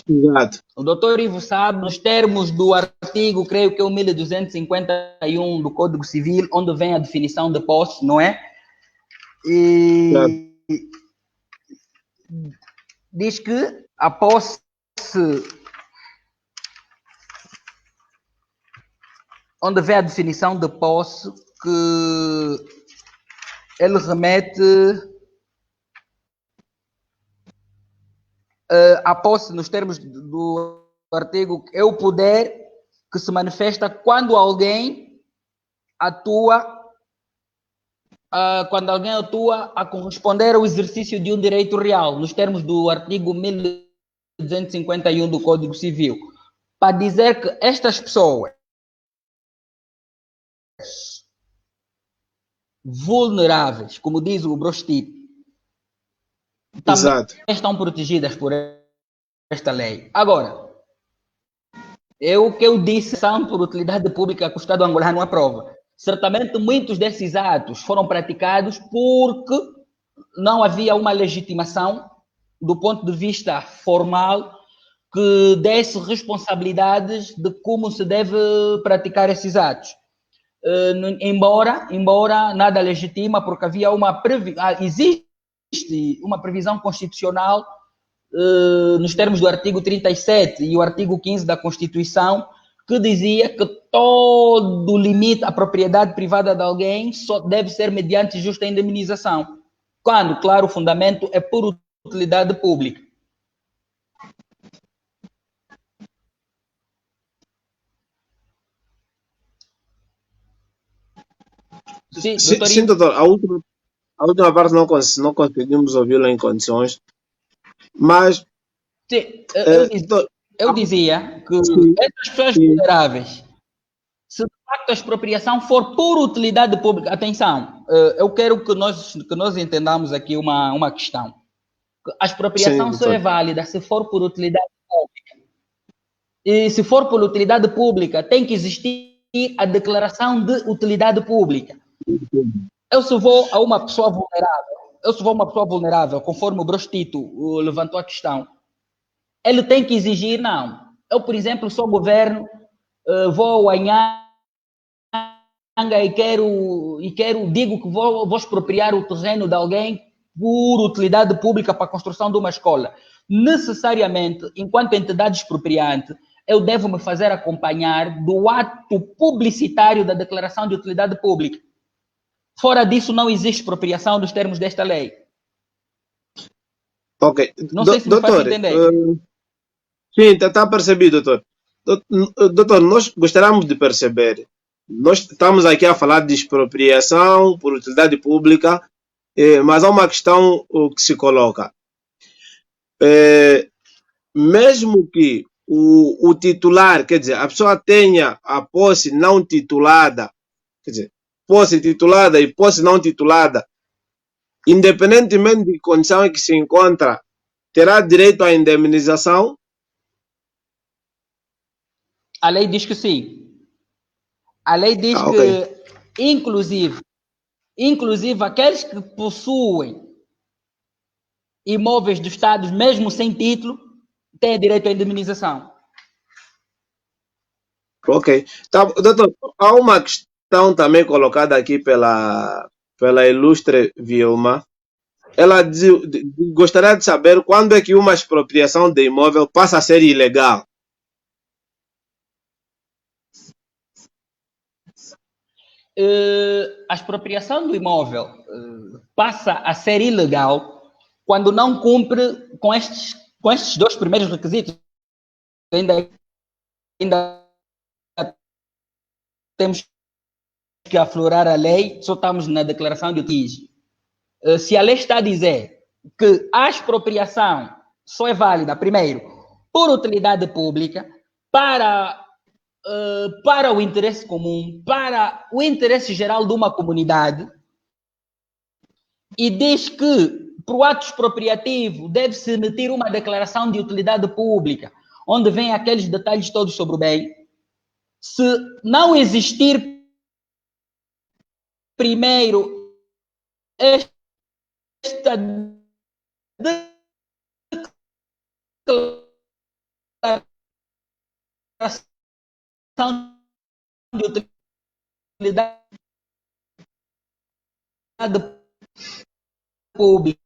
Exato. O doutor Ivo sabe, nos termos do artigo, creio que é o 1251 do Código Civil, onde vem a definição de posse, não é? E diz que a posse onde vem a definição de posse, que ele remete a posse, nos termos do artigo, é o poder que se manifesta quando alguém atua a corresponder ao exercício de um direito real, nos termos do artigo 1251 do Código Civil, para dizer que estas pessoas vulneráveis, como diz o Brostito, também Exato. estão protegidas por esta lei. Agora, o que eu disse são por utilidade pública que o Estado angolano aprova. Certamente muitos desses atos foram praticados porque não havia uma legitimação do ponto de vista formal que desse responsabilidades de como se deve praticar esses atos. Embora nada legitima, porque havia existe uma previsão constitucional nos termos do artigo 37 e o artigo 15 da Constituição, que dizia que todo limite à propriedade privada de alguém só deve ser mediante justa indemnização, quando, claro, o fundamento é por utilidade pública. Sim, sim, doutor. A última parte não conseguimos ouvi-la em condições, mas... Sim, doutor, eu dizia que sim, essas pessoas sim, vulneráveis, se de facto a expropriação for por utilidade pública, atenção, eu quero que nós entendamos aqui uma questão. A sim, expropriação só é doutor. válida se for por utilidade pública. E se for por utilidade pública, tem que existir a declaração de utilidade pública. Eu se vou a uma pessoa vulnerável, conforme o Brostito levantou a questão, ele tem que exigir, não. Eu, por exemplo, sou governo, vou a Nhanga digo que vou expropriar o terreno de alguém por utilidade pública para a construção de uma escola. Necessariamente, enquanto entidade expropriante, eu devo me fazer acompanhar do ato publicitário da declaração de utilidade pública. Fora disso, não existe expropriação nos termos desta lei. Ok. Não sei se me faz Doutor, entender. sim, está percebido, doutor. Doutor, nós gostaríamos de perceber, nós estamos aqui a falar de expropriação por utilidade pública, mas há uma questão que se coloca. Mesmo que o titular, quer dizer, a pessoa tenha a posse não titulada, quer dizer, posse titulada e posse não titulada, independentemente de condição em que se encontra, terá direito à indemnização? A lei diz que sim. A lei diz Ok. que, inclusive aqueles que possuem imóveis do Estado, mesmo sem título, têm direito à indemnização. Ok. Tá, doutor, há uma questão também colocada aqui pela ilustre Vilma. Ela gostaria de saber quando é que uma expropriação de imóvel passa a ser ilegal. A expropriação do imóvel passa a ser ilegal quando não cumpre com estes dois primeiros requisitos. Ainda temos que aflorar a lei, só estamos na declaração de utilidade. Se a lei está a dizer que a expropriação só é válida, primeiro, por utilidade pública, para o interesse comum, para o interesse geral de uma comunidade, e diz que para o ato expropriativo deve-se emitir uma declaração de utilidade pública, onde vem aqueles detalhes todos sobre o bem. Se não existir primeiro esta declaração de utilidade pública,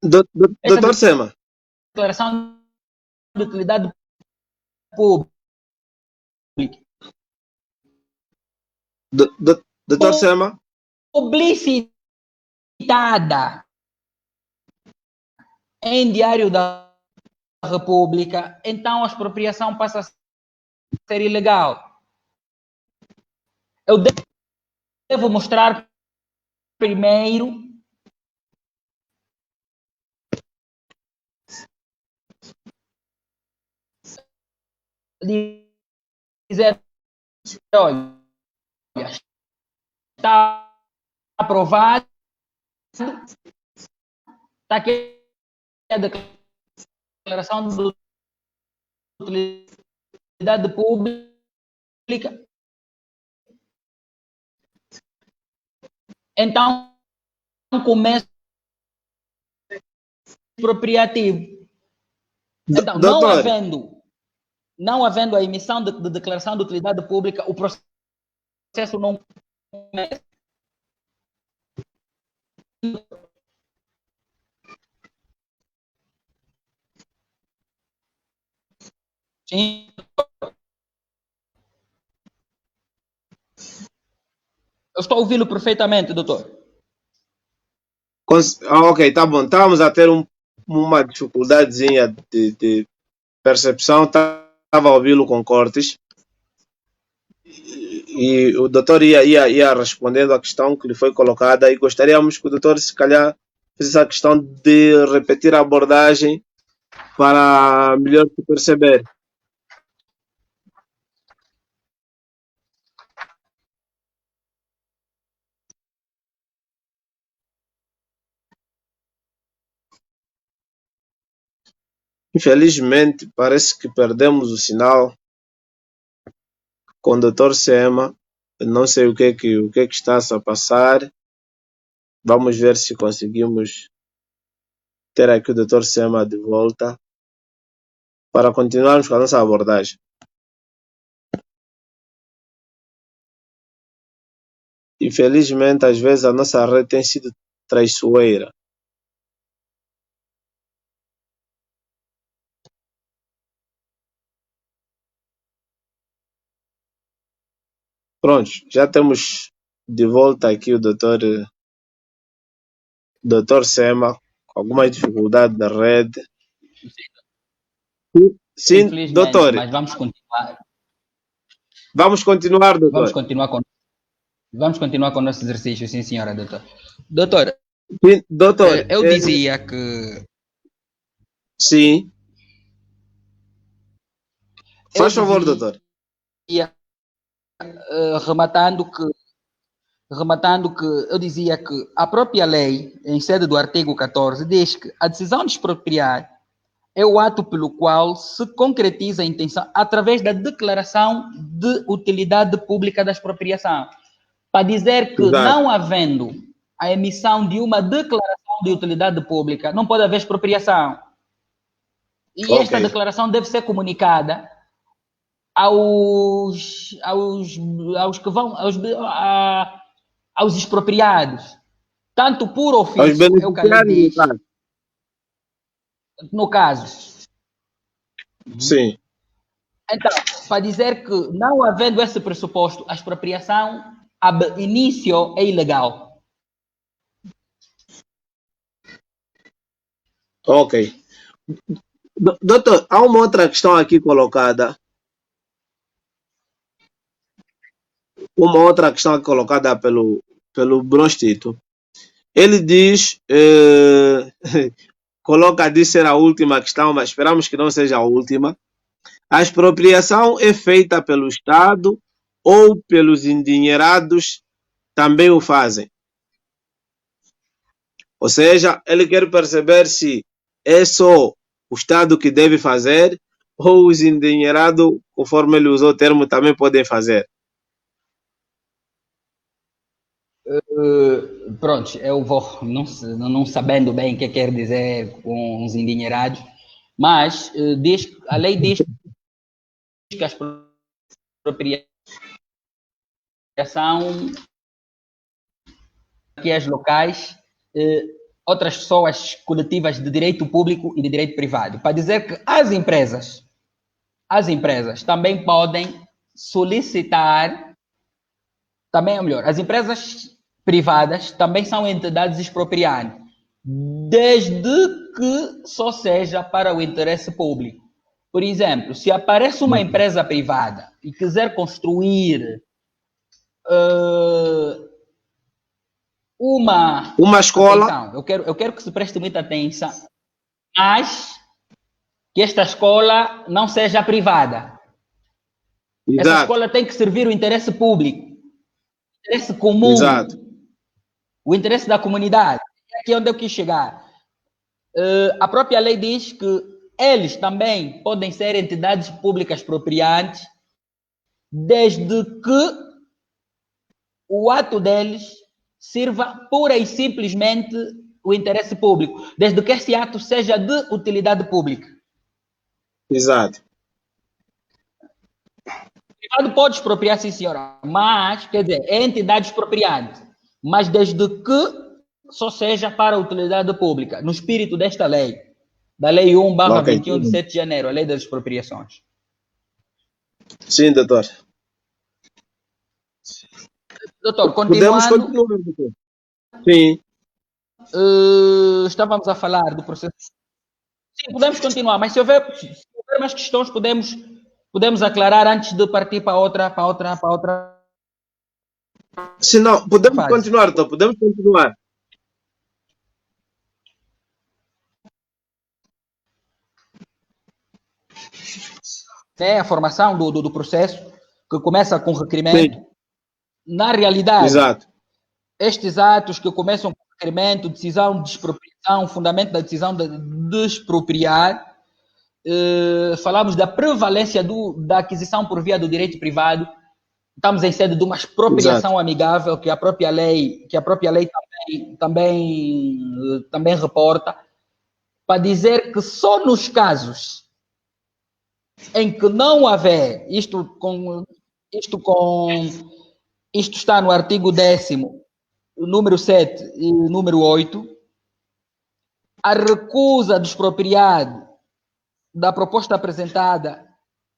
Doutor Sema. Declaração de utilidade pública. Doutor Sema. Publicitada em Diário da República, então a expropriação passa a ser ilegal. Eu devo mostrar primeiro dizer, olha, está aprovado, está aqui a declaração de utilidade pública. Então, começa expropriativo. Então, Doutor, não havendo a emissão de declaração de utilidade pública, o processo não começa. Sim. Eu estou ouvindo perfeitamente, doutor. ok, tá bom. Estávamos a ter uma dificuldadezinha de percepção, estava a ouvi-lo com cortes. E o doutor ia respondendo à questão que lhe foi colocada e gostaríamos que o doutor, se calhar, fizesse a questão de repetir a abordagem para melhor se perceber. Infelizmente, parece que perdemos o sinal com o doutor Sema. Não sei o que é que está a passar. Vamos ver se conseguimos ter aqui o doutor Sema de volta para continuarmos com a nossa abordagem. Infelizmente, às vezes a nossa rede tem sido traiçoeira. Pronto, já temos de volta aqui o doutor Sema, com alguma dificuldade da rede. Sim, doutor. Mas vamos continuar. Vamos continuar, doutor. Vamos continuar com o nosso exercício, sim, senhora, doutor. Doutor, sim, doutor, eu dizia que... Sim. Faz favor, doutor. Rematando que eu dizia que a própria lei, em sede do artigo 14, diz que a decisão de expropriar é o ato pelo qual se concretiza a intenção através da declaração de utilidade pública da expropriação. Para dizer que, Exato, não havendo a emissão de uma declaração de utilidade pública, não pode haver expropriação. E esta declaração deve ser comunicada aos que vão, aos expropriados, tanto por ofício, é o que a lei diz, no caso. Sim. Então, para dizer que, não havendo esse pressuposto, a expropriação, ab início, é ilegal. Ok. Doutor, há uma outra questão aqui colocada. Uma outra questão aqui colocada pelo Brostito. Ele diz, coloca de ser a última questão, mas esperamos que não seja a última. A expropriação é feita pelo Estado ou pelos endinheirados também o fazem? Ou seja, ele quer perceber se é só o Estado que deve fazer ou os endinheirados, conforme ele usou o termo, também podem fazer. Pronto, eu vou não sabendo bem o que quer dizer com os endinheirados, mas a lei diz que a expropriação que as locais, outras pessoas coletivas de direito público e de direito privado, para dizer que as empresas também podem solicitar, também é melhor, as empresas privadas também são entidades expropriantes, desde que só seja para o interesse público. Por exemplo, se aparece uma empresa privada e quiser construir uma escola, atenção, eu quero que se preste muita atenção, mas que esta escola não seja privada. Essa Exato, escola tem que servir o interesse público, o interesse comum, exato, o interesse da comunidade. É aqui onde eu quis chegar. A própria lei diz que eles também podem ser entidades públicas expropriantes, desde que o ato deles sirva pura e simplesmente o interesse público, desde que esse ato seja de utilidade pública. exato. O privado pode expropriar, sim, senhora, mas, quer dizer, é entidade expropriante, mas desde que só seja para a utilidade pública, no espírito desta lei, da Lei Ok, 1/21 de 7 de janeiro, a Lei das Expropriações. sim, doutor. Doutor, Podemos continuando, continuar, doutor. Sim, estávamos a falar do processo. Sim, podemos continuar, mas se houver mais questões, podemos aclarar antes de partir para outra se não, podemos fase. continuar, doutor, podemos continuar. Né? A formação do processo, que começa com requerimento. Sim, Na realidade, exato, estes atos que começam com requerimento, decisão de expropriação, fundamento da decisão de expropriar, falamos da prevalência da aquisição por via do direito privado. Estamos em sede de uma expropriação exato, amigável que a própria lei também reporta, para dizer que só nos casos em que não haver isto está no artigo 10º, número 7 e número 8, a recusa do expropriado da proposta apresentada,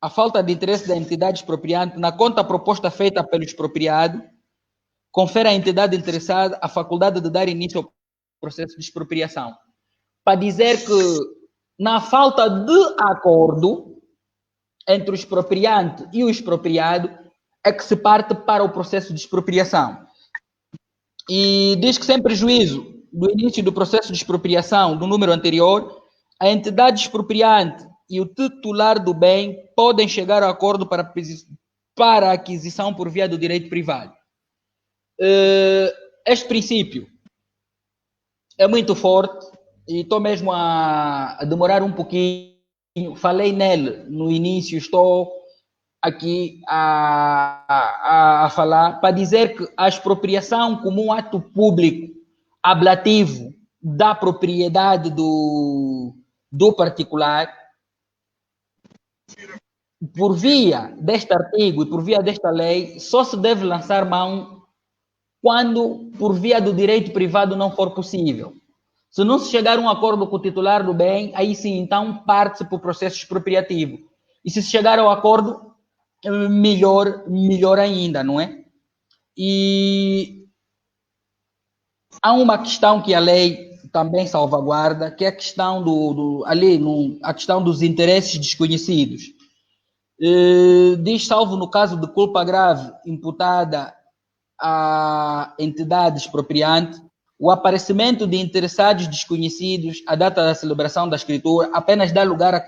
a falta de interesse da entidade expropriante na conta proposta feita pelo expropriado, confere à entidade interessada a faculdade de dar início ao processo de expropriação. Para dizer que, na falta de acordo entre o expropriante e o expropriado, é que se parte para o processo de expropriação. E diz que, sem prejuízo do início do processo de expropriação do número anterior, a entidade expropriante e o titular do bem podem chegar a acordo para a aquisição por via do direito privado. Este princípio é muito forte e estou mesmo a demorar um pouquinho. Falei nele no início, estou aqui a falar para dizer que a expropriação como um ato público ablativo da propriedade do particular, por via deste artigo e por via desta lei, só se deve lançar mão quando por via do direito privado não for possível. Se não se chegar a um acordo com o titular do bem, aí sim, então parte-se para o processo expropriativo. E se chegar ao acordo, melhor ainda, não é? E há uma questão que a lei também salvaguarda, que é a questão a questão dos interesses desconhecidos. Diz, salvo no caso de culpa grave imputada à entidade expropriante, o aparecimento de interessados desconhecidos à data da celebração da escritura apenas dá lugar à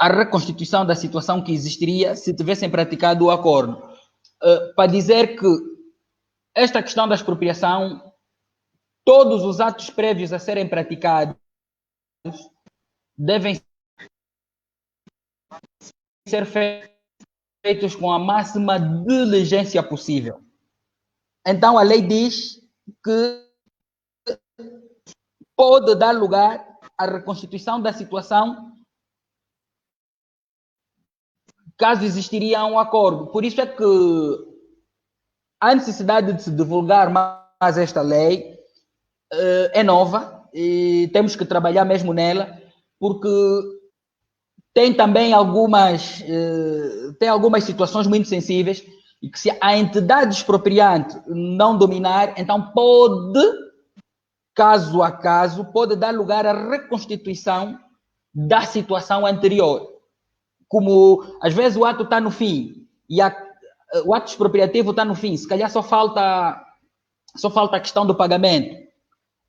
reconstituição da situação que existiria se tivessem praticado o acordo. Para dizer que esta questão da expropriação, todos os atos prévios a serem praticados devem ser feitos com a máxima diligência possível. Então, a lei diz que pode dar lugar à reconstituição da situação caso existiria um acordo. Por isso é que a necessidade de se divulgar mais esta lei é nova e temos que trabalhar mesmo nela, porque tem também algumas situações muito sensíveis e que, se a entidade expropriante não dominar, então pode, caso a caso, pode dar lugar à reconstituição da situação anterior. Como às vezes o ato está no fim e o ato expropriativo está no fim, se calhar só falta a questão do pagamento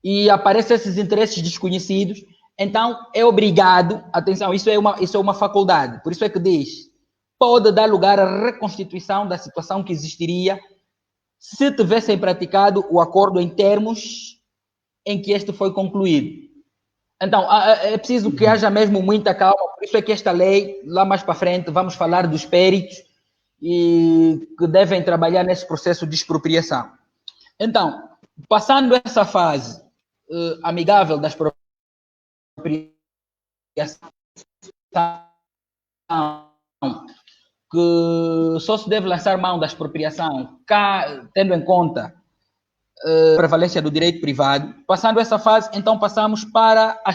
e aparecem esses interesses desconhecidos, então é obrigado, atenção, isso é uma faculdade, por isso é que diz, pode dar lugar à reconstituição da situação que existiria se tivessem praticado o acordo em termos em que este foi concluído. Então, é preciso que haja mesmo muita calma, por isso é que esta lei, lá mais para frente, vamos falar dos peritos e que devem trabalhar nesse processo de expropriação. Então, passando essa fase amigável da expropriação, que só se deve lançar mão da expropriação tendo em conta a prevalência do direito privado. Passando essa fase, então passamos para a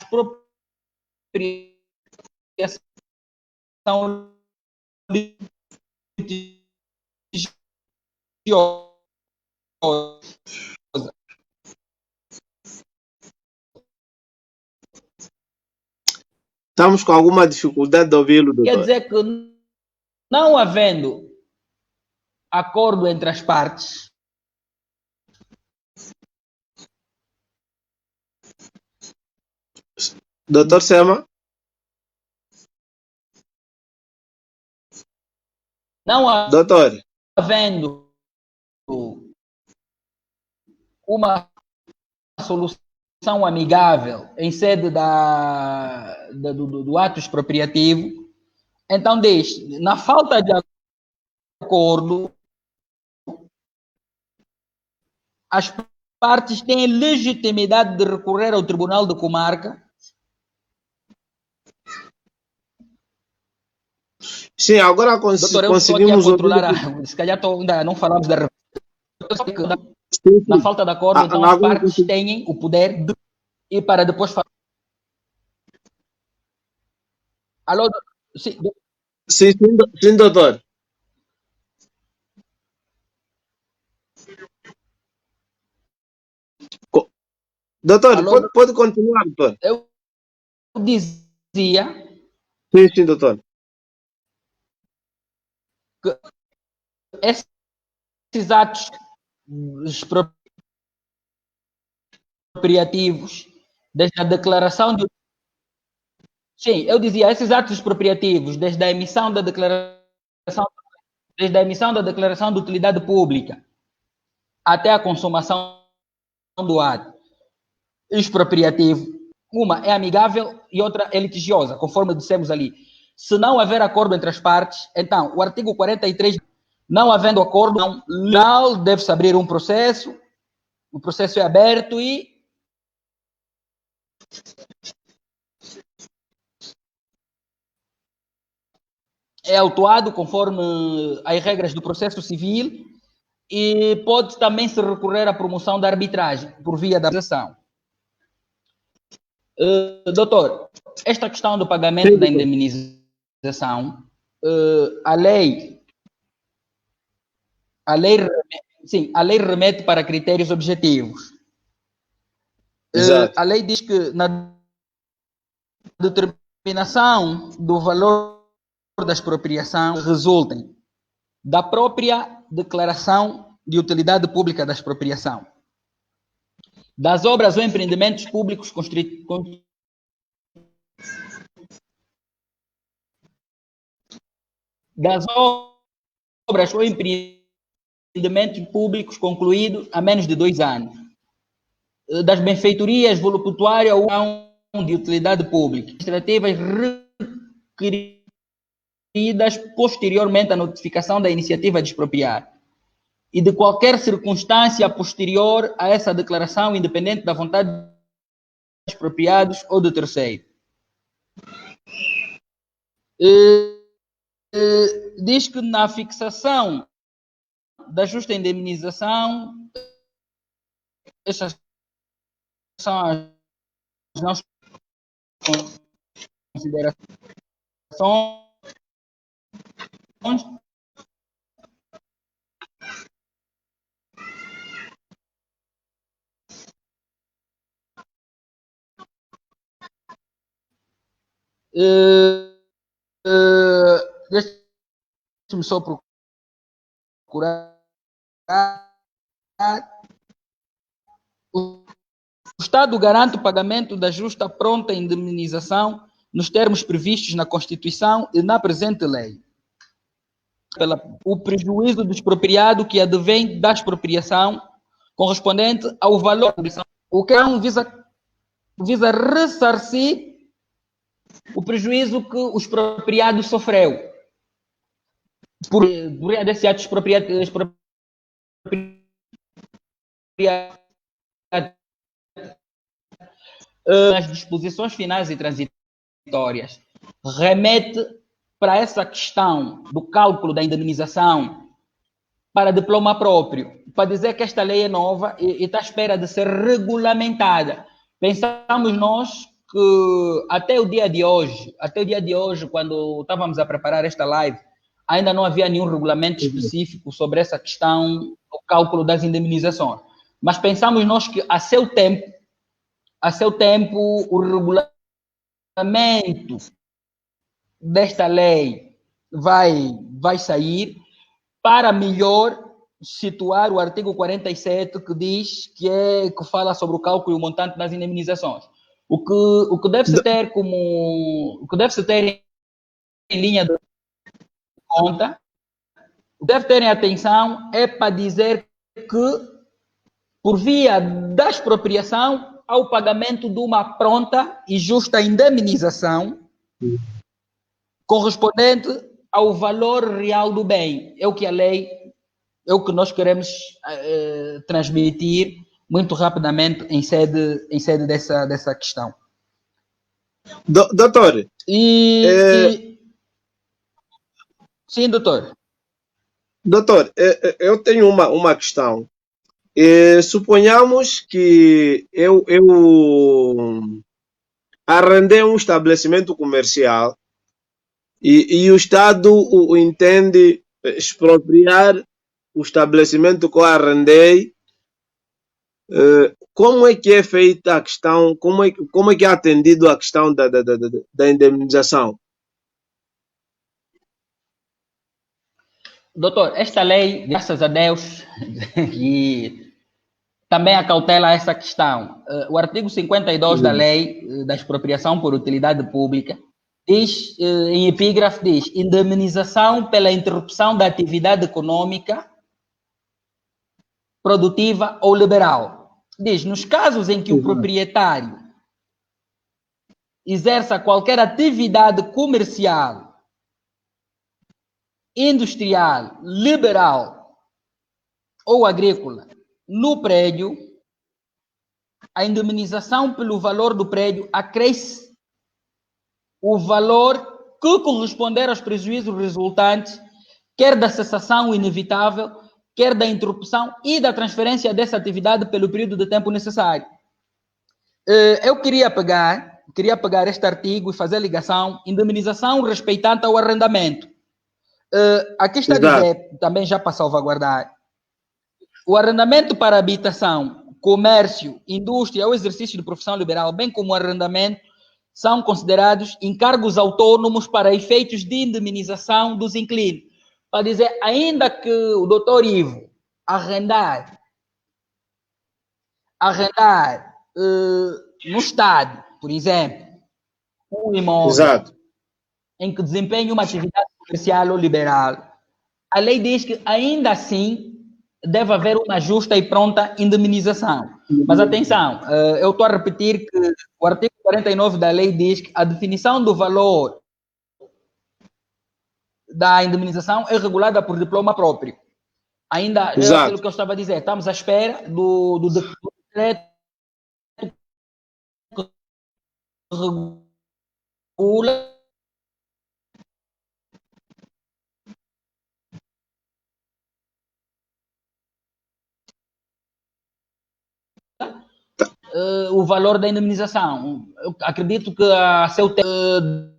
expropriação litigiosa. Estamos com alguma dificuldade de ouvi-lo, doutor. Quer dizer que, não havendo acordo entre as partes, Doutor Sema? não Doutor? havendo uma solução amigável em sede do ato expropriativo, então na falta de acordo, as partes têm legitimidade de recorrer ao Tribunal de Comarca. Sim, agora Doutor, eu conseguimos estou aqui a controlar, se calhar ainda não falamos da na falta de acordo, então as partes têm o poder de ir para depois falar. Alô? Sim, sim, doutor. Doutor, alô? pode continuar, doutor. Eu dizia sim, doutor, que esses atos expropriativos, desde a declaração de... Sim, eu dizia, esses atos expropriativos, desde a emissão da declaração de utilidade pública até a consumação do ato expropriativo, uma é amigável e outra é litigiosa, conforme dissemos ali. Se não haver acordo entre as partes, então, o artigo 43, não havendo acordo, não deve-se abrir um processo, o processo é aberto e é autuado conforme as regras do processo civil e pode também se recorrer à promoção da arbitragem por via da acusação. Doutor, esta questão do pagamento da indemnização, a lei remete para critérios objetivos. A lei diz que na determinação do valor da expropriação resultem da própria declaração de utilidade pública da expropriação, das obras ou empreendimentos públicos concluídos há menos de 2 anos, das benfeitorias voluptuárias ou de utilidade pública, administrativas requeridas posteriormente à notificação da iniciativa de expropriar, e de qualquer circunstância posterior a essa declaração, independente da vontade dos expropriados ou do terceiro. Diz que na fixação da justa indemnização, essas são as nossas considerações. Deixe-me só procurar. O Estado garante o pagamento da justa pronta indemnização nos termos previstos na Constituição e na presente lei. O prejuízo do expropriado que advém da expropriação correspondente ao valor da expropriação. O que visa ressarcir o prejuízo que o expropriado sofreu por desse ato expropriado. As disposições finais e transitórias remete para essa questão do cálculo da indemnização para diploma próprio, para dizer que esta lei é nova e está à espera de ser regulamentada. Pensamos nós que até o dia de hoje, quando estávamos a preparar esta live, ainda não havia nenhum regulamento específico sobre essa questão do cálculo das indemnizações. Mas pensamos nós que a seu tempo, o regulamento desta lei vai sair para melhor situar o artigo 47 que diz que fala sobre o cálculo e o montante das indemnizações. O que deve-se ter em linha de conta, o que deve ter em atenção é para dizer que por via da expropriação ao pagamento de uma pronta e justa indemnização correspondente ao valor real do bem. É o que a lei, é o que nós queremos transmitir muito rapidamente em sede dessa questão. Doutor. Sim, doutor. Doutor, eu tenho uma questão. Suponhamos que eu arrendei um estabelecimento comercial e o Estado entende expropriar o estabelecimento que eu arrendei. Como é que é feita a questão, como é que é atendido a questão da indemnização? Doutor, esta lei, graças a Deus, que também acautela essa questão. O artigo 52 da lei da expropriação por utilidade pública diz, em epígrafe, diz indemnização pela interrupção da atividade econômica, produtiva ou liberal. Diz, nos casos em que o proprietário exerça qualquer atividade comercial, industrial, liberal ou agrícola no prédio, a indemnização pelo valor do prédio acresce o valor que corresponder aos prejuízos resultantes, quer da cessação inevitável, quer da interrupção e da transferência dessa atividade pelo período de tempo necessário. Eu queria pegar este artigo e fazer a ligação, indemnização respeitante ao arrendamento. Aqui está a dizer, também já para salvaguardar, o arrendamento para habitação, comércio, indústria ou exercício de profissão liberal, bem como o arrendamento, são considerados encargos autônomos para efeitos de indemnização dos inquilinos. Para dizer, ainda que o doutor Ivo arrendar no estádio, por exemplo, um imóvel em que desempenha uma atividade comercial ou liberal, a lei diz que ainda assim deve haver uma justa e pronta indemnização. Mas atenção, eu estou a repetir que o artigo 49 da lei diz que a definição do valor da indemnização é regulada por diploma próprio. Ainda é aquilo que eu estava a dizer, estamos à espera do decreto que regula o valor da indemnização. Eu acredito que a seu tempo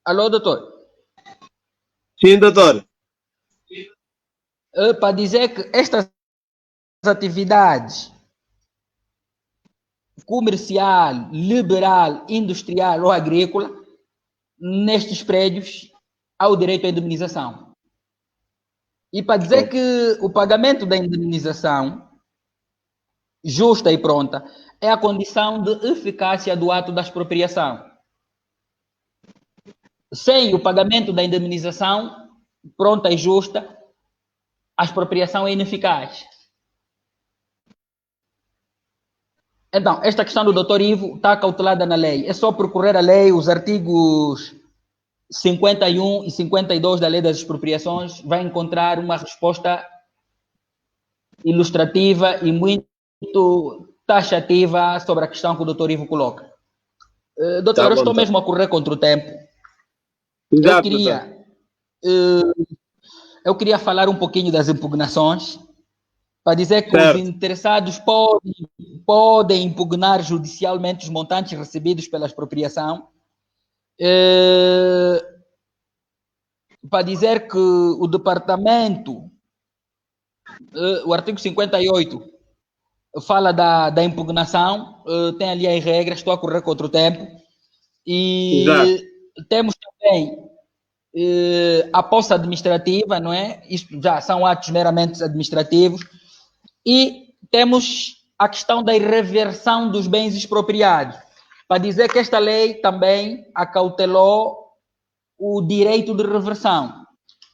Alô, doutor? Sim, doutor. Para dizer que estas atividades comercial, liberal, industrial ou agrícola, nestes prédios, há o direito à indemnização. E para dizer que o pagamento da indemnização, justa e pronta, é a condição de eficácia do ato da expropriação. Sem o pagamento da indemnização pronta e justa, a expropriação é ineficaz. Então, esta questão do Dr. Ivo está cautelada na lei. É só procurar a lei, os artigos 51 e 52 da Lei das Expropriações, vai encontrar uma resposta ilustrativa e muito taxativa sobre a questão que o Dr. Ivo coloca. Doutor, eu estou mesmo a correr contra o tempo. Exato, eu queria falar um pouquinho das impugnações, para dizer que certo. os interessados podem impugnar judicialmente os montantes recebidos pela expropriação, para dizer que o departamento, o artigo 58, fala da impugnação, tem ali as regras, estou a correr contra o tempo, e Exato. temos também a posse administrativa, não é? Isto já são atos meramente administrativos, e temos a questão da reversão dos bens expropriados, para dizer que esta lei também acautelou o direito de reversão,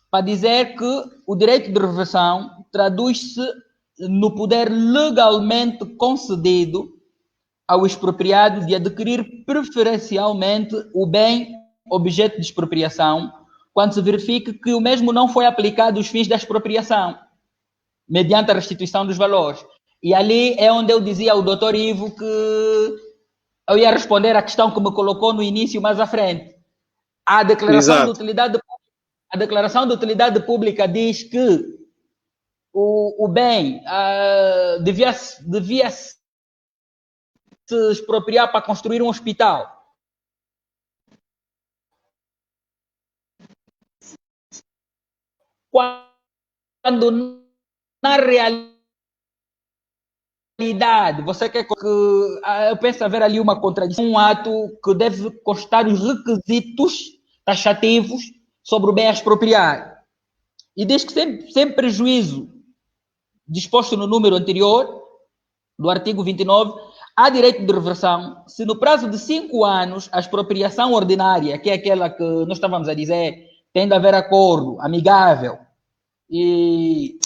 para dizer que o direito de reversão traduz-se no poder legalmente concedido ao expropriado de adquirir preferencialmente o bem objeto de expropriação, quando se verifique que o mesmo não foi aplicado aos fins da expropriação, mediante a restituição dos valores. E ali é onde eu dizia ao doutor Ivo que eu ia responder à questão que me colocou no início, mais à frente. A declaração de utilidade pública diz que o bem devia se expropriar para construir um hospital. Quando na realidade você quer que eu penso haver ali uma contradição, um ato que deve constar os requisitos taxativos sobre o bem a expropriar. E diz que sem prejuízo disposto no número anterior do artigo 29, há direito de reversão se no prazo de 5 anos a expropriação ordinária, que é aquela que nós estávamos a dizer, tem de haver acordo amigável e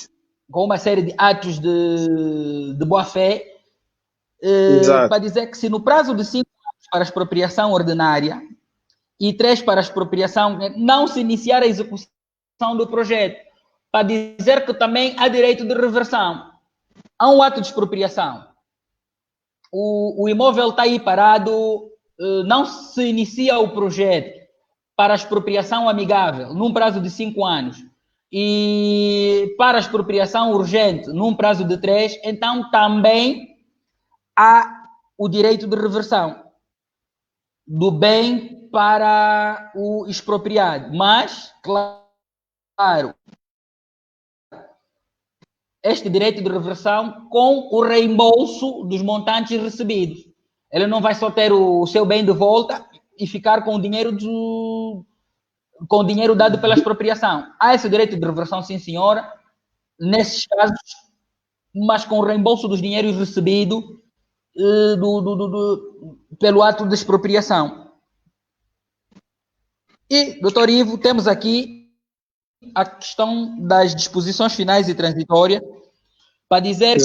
com uma série de atos de boa-fé, para dizer que se no prazo de 5 anos para a expropriação ordinária e 3 para a expropriação, não se iniciar a execução do projeto, para dizer que também há direito de reversão. Há um ato de expropriação. O imóvel está aí parado, não se inicia o projeto para a expropriação amigável, num prazo de 5 anos, e para a expropriação urgente, num prazo de 3, então também há o direito de reversão do bem para o expropriado. Mas, claro, este direito de reversão com o reembolso dos montantes recebidos. Ele não vai só ter o seu bem de volta e ficar com o dinheiro dado pela expropriação. Há esse direito de reversão, sim senhora, nesses casos, mas com o reembolso dos dinheiros recebidos pelo ato de expropriação. E, doutor Ivo, temos aqui a questão das disposições finais e transitórias, para dizer que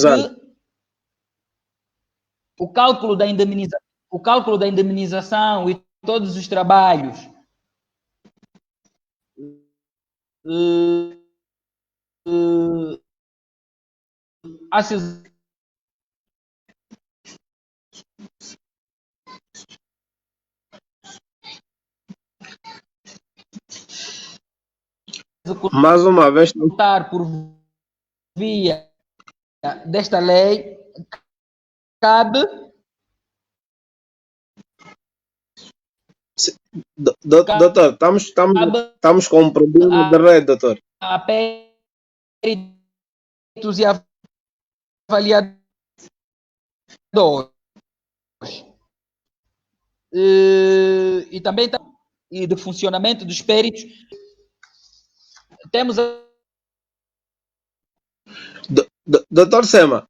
o cálculo da indemnização e todos os trabalhos mais uma vez por via desta lei cabe doutor, estamos com um problema de rede, doutor. A peritos e avaliadores e também e de funcionamento dos peritos. Temos aqui a questão da disposição final e transitória, para dizer que o cálculo da indemnização e todos os trabalhos. Temos aqui a questão da disposição final e transitória, para dizer que o cálculo da indemnização e todos os trabalhos Doutor Sema,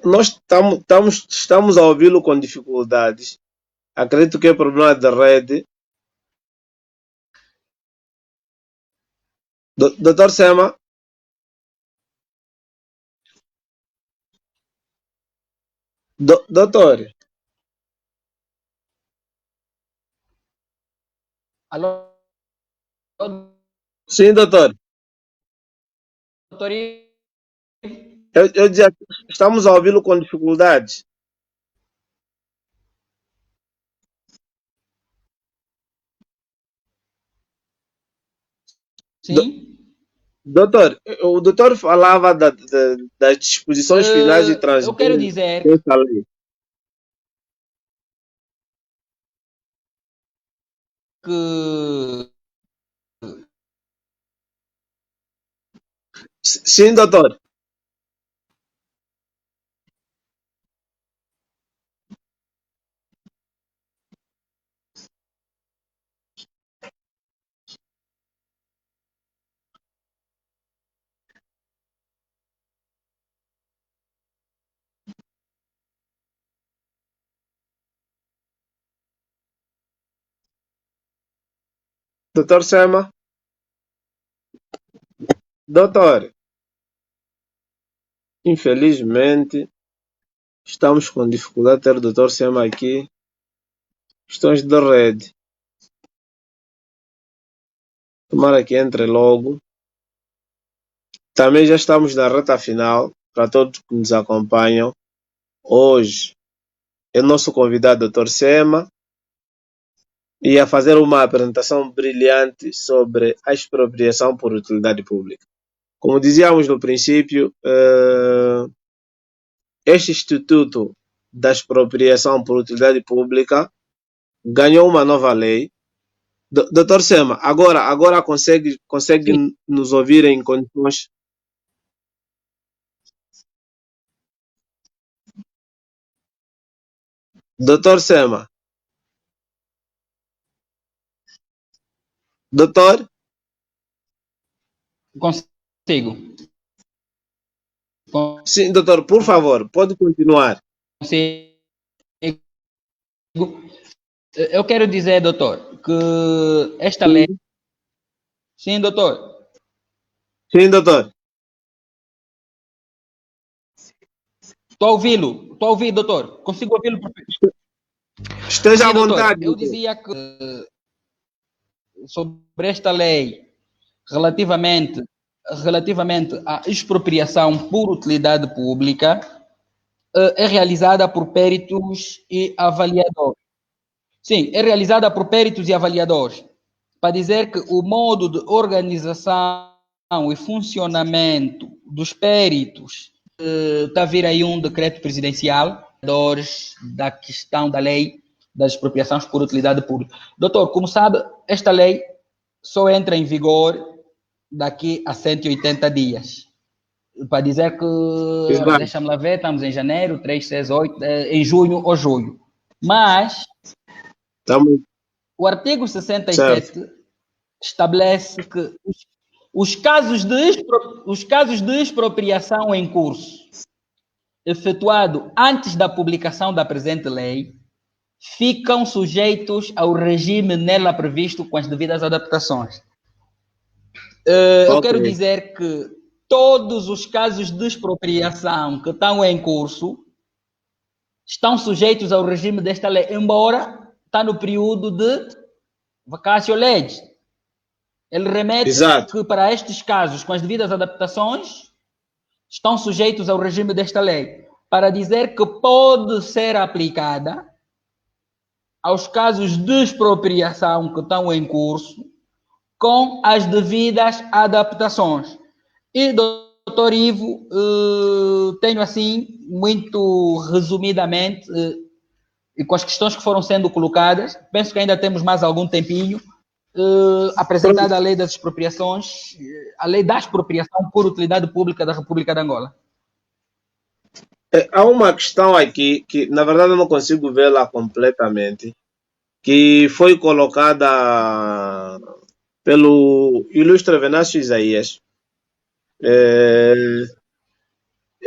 nós estamos a ouvi-lo com dificuldades. Acredito que é problema de rede. Doutor Sema, doutor, Alô, sim, doutor. doutor Eu dizia, estamos a ouvi-lo com dificuldades. Do- sim? Doutor, o doutor falava das disposições finais e Eu quero transitórias dizer dessa lei. que Sim, doutor. Doutor Sema, doutor, infelizmente estamos com dificuldade de ter o doutor Sema aqui. Questões de rede. Tomara que entre logo. Também já estamos na reta final. Para todos que nos acompanham, hoje é nosso convidado, Dr. Sema, e a fazer uma apresentação brilhante sobre a expropriação por utilidade pública. Como dizíamos no princípio, este Instituto da Expropriação por Utilidade Pública ganhou uma nova lei. Dr. Sema, agora consegue sim, nos ouvir em condições. Doutor Sema, doutor, consigo. sim, doutor, por favor, pode continuar. Consigo. Eu quero dizer, doutor, que esta lei. Sim, Sim, doutor. sim, doutor. Estou a ouvi-lo. Estou a ouvir, doutor. Consigo ouvi-lo perfeito. Esteja à Sim, doutor. vontade, Eu doutor. dizia que sobre esta lei relativamente, relativamente à expropriação por utilidade pública é realizada por peritos e avaliadores. Sim, é realizada por peritos e avaliadores, para dizer que o modo de organização e funcionamento dos peritos está a vir aí um decreto presidencial da questão da lei das expropriações por utilidade pública. Doutor, como sabe, esta lei só entra em vigor daqui a 180 dias. Para dizer que, Exato. deixa-me lá ver, estamos em janeiro, 3, 6, 8, em junho ou julho. Mas Estamos o artigo certo. 67 estabelece que os casos de expropriação em curso, efetuado antes da publicação da presente lei, ficam sujeitos ao regime nela previsto com as devidas adaptações. Eu Ok. quero dizer que todos os casos de expropriação que estão em curso estão sujeitos ao regime desta lei, embora está no período de vacatio legis. Ele remete Exato. que para estes casos, com as devidas adaptações, estão sujeitos ao regime desta lei, para dizer que pode ser aplicada aos casos de expropriação que estão em curso, com as devidas adaptações. E, doutor Ivo, tenho assim, muito resumidamente, e com as questões que foram sendo colocadas, penso que ainda temos mais algum tempinho, apresentada a lei das expropriações, a lei da expropriação por utilidade pública da República de Angola. Há uma questão aqui que, na verdade, eu não consigo vê-la completamente, que foi colocada pelo ilustre Venâncio Isaías.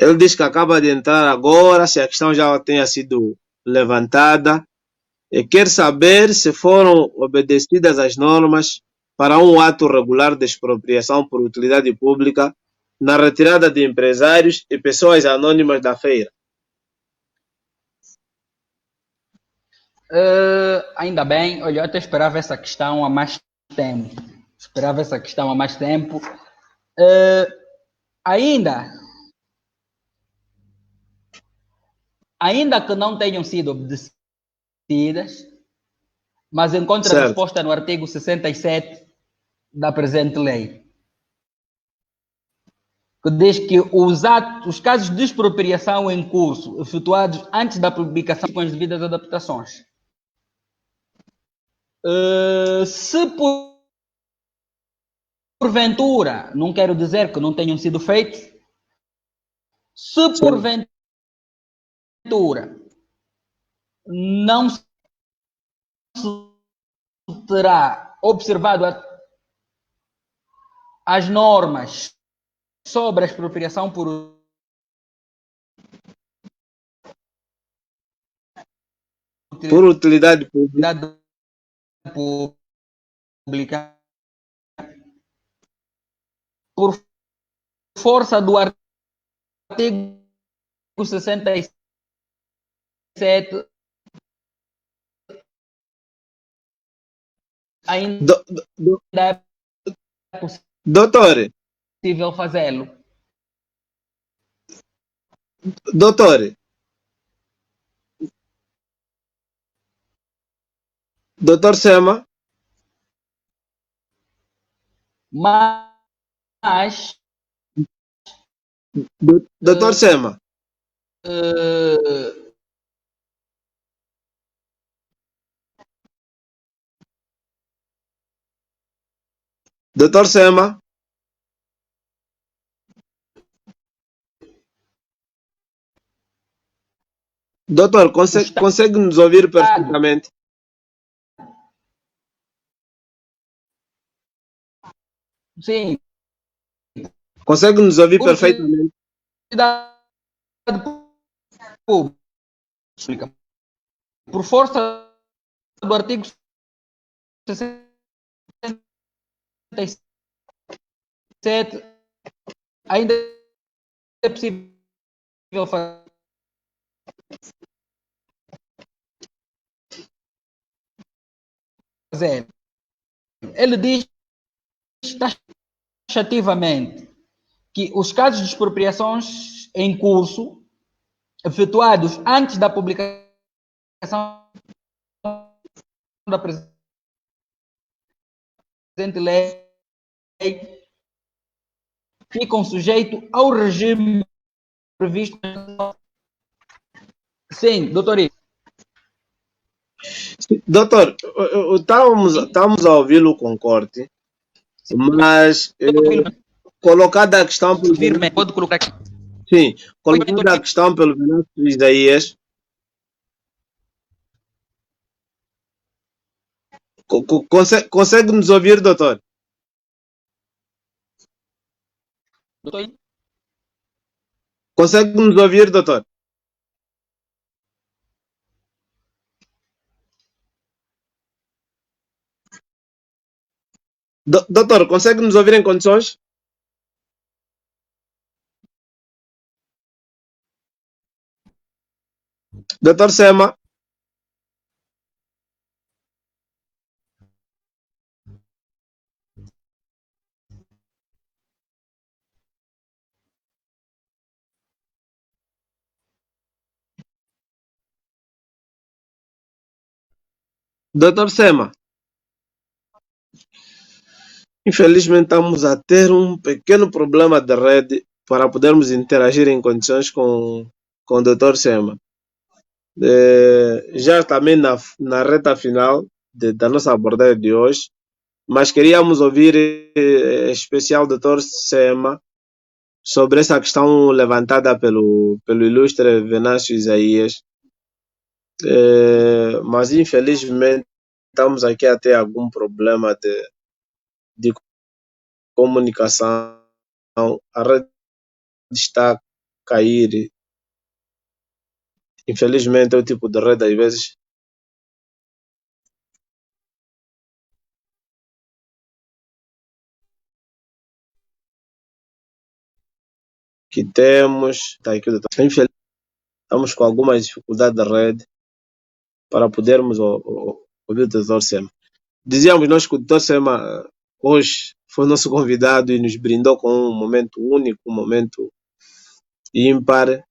Ele diz que acaba de entrar agora, se a questão já tenha sido levantada, e quer saber se foram obedecidas as normas para um ato regular de expropriação por utilidade pública na retirada de empresários e pessoas anônimas da feira. Ainda bem, olha, eu até esperava essa questão há mais tempo. Ainda que não tenham sido obedecidas, mas encontra Certo. resposta no artigo 67 da presente lei, que diz que os casos de expropriação em curso, efetuados antes da publicação com as devidas adaptações, se porventura, não quero dizer que não tenham sido feitos, se porventura não se terá observado as normas sobre a expropriação por utilidade pública, por força do artigo 67, ainda é Doutor, possível fazê-lo. Doutor Sema, Mas Doutor Sema, Doutor Sema, doutor, consegue nos ouvir perfeitamente? Sim. Consegue nos ouvir perfeitamente? Pública. Por força do artigo 67, ainda é possível fazer. Ele diz taxativamente que os casos de expropriações em curso, efetuados antes da publicação da presente lei, ficam sujeitos ao regime previsto. Sim, doutor. Doutor, estamos a ouvi-lo com corte, mas colocada a questão pelo Pode colocar aqui. Sim, colocada a questão pelo Venâncio Isaías, consegue nos ouvir, doutor? Consegue nos ouvir, doutor? Doutor, consegue nos ouvir em condições? Doutor Sema? Doutor Sema? Infelizmente estamos a ter um pequeno problema de rede para podermos interagir em condições com o Dr. Sema. Já também na reta final da nossa abordagem de hoje, mas queríamos ouvir em especial o Dr. Sema sobre essa questão levantada pelo ilustre Venâncio Isaías, mas infelizmente estamos aqui a ter algum problema de comunicação. A rede está cair. Infelizmente é o tipo de rede, às vezes, que temos. Tá aqui, infelizmente, estamos com algumas dificuldades de rede para podermos ouvir o Dr. Sema. Dizíamos nós que o Dr. Sema hoje foi nosso convidado e nos brindou com um momento único, um momento ímpar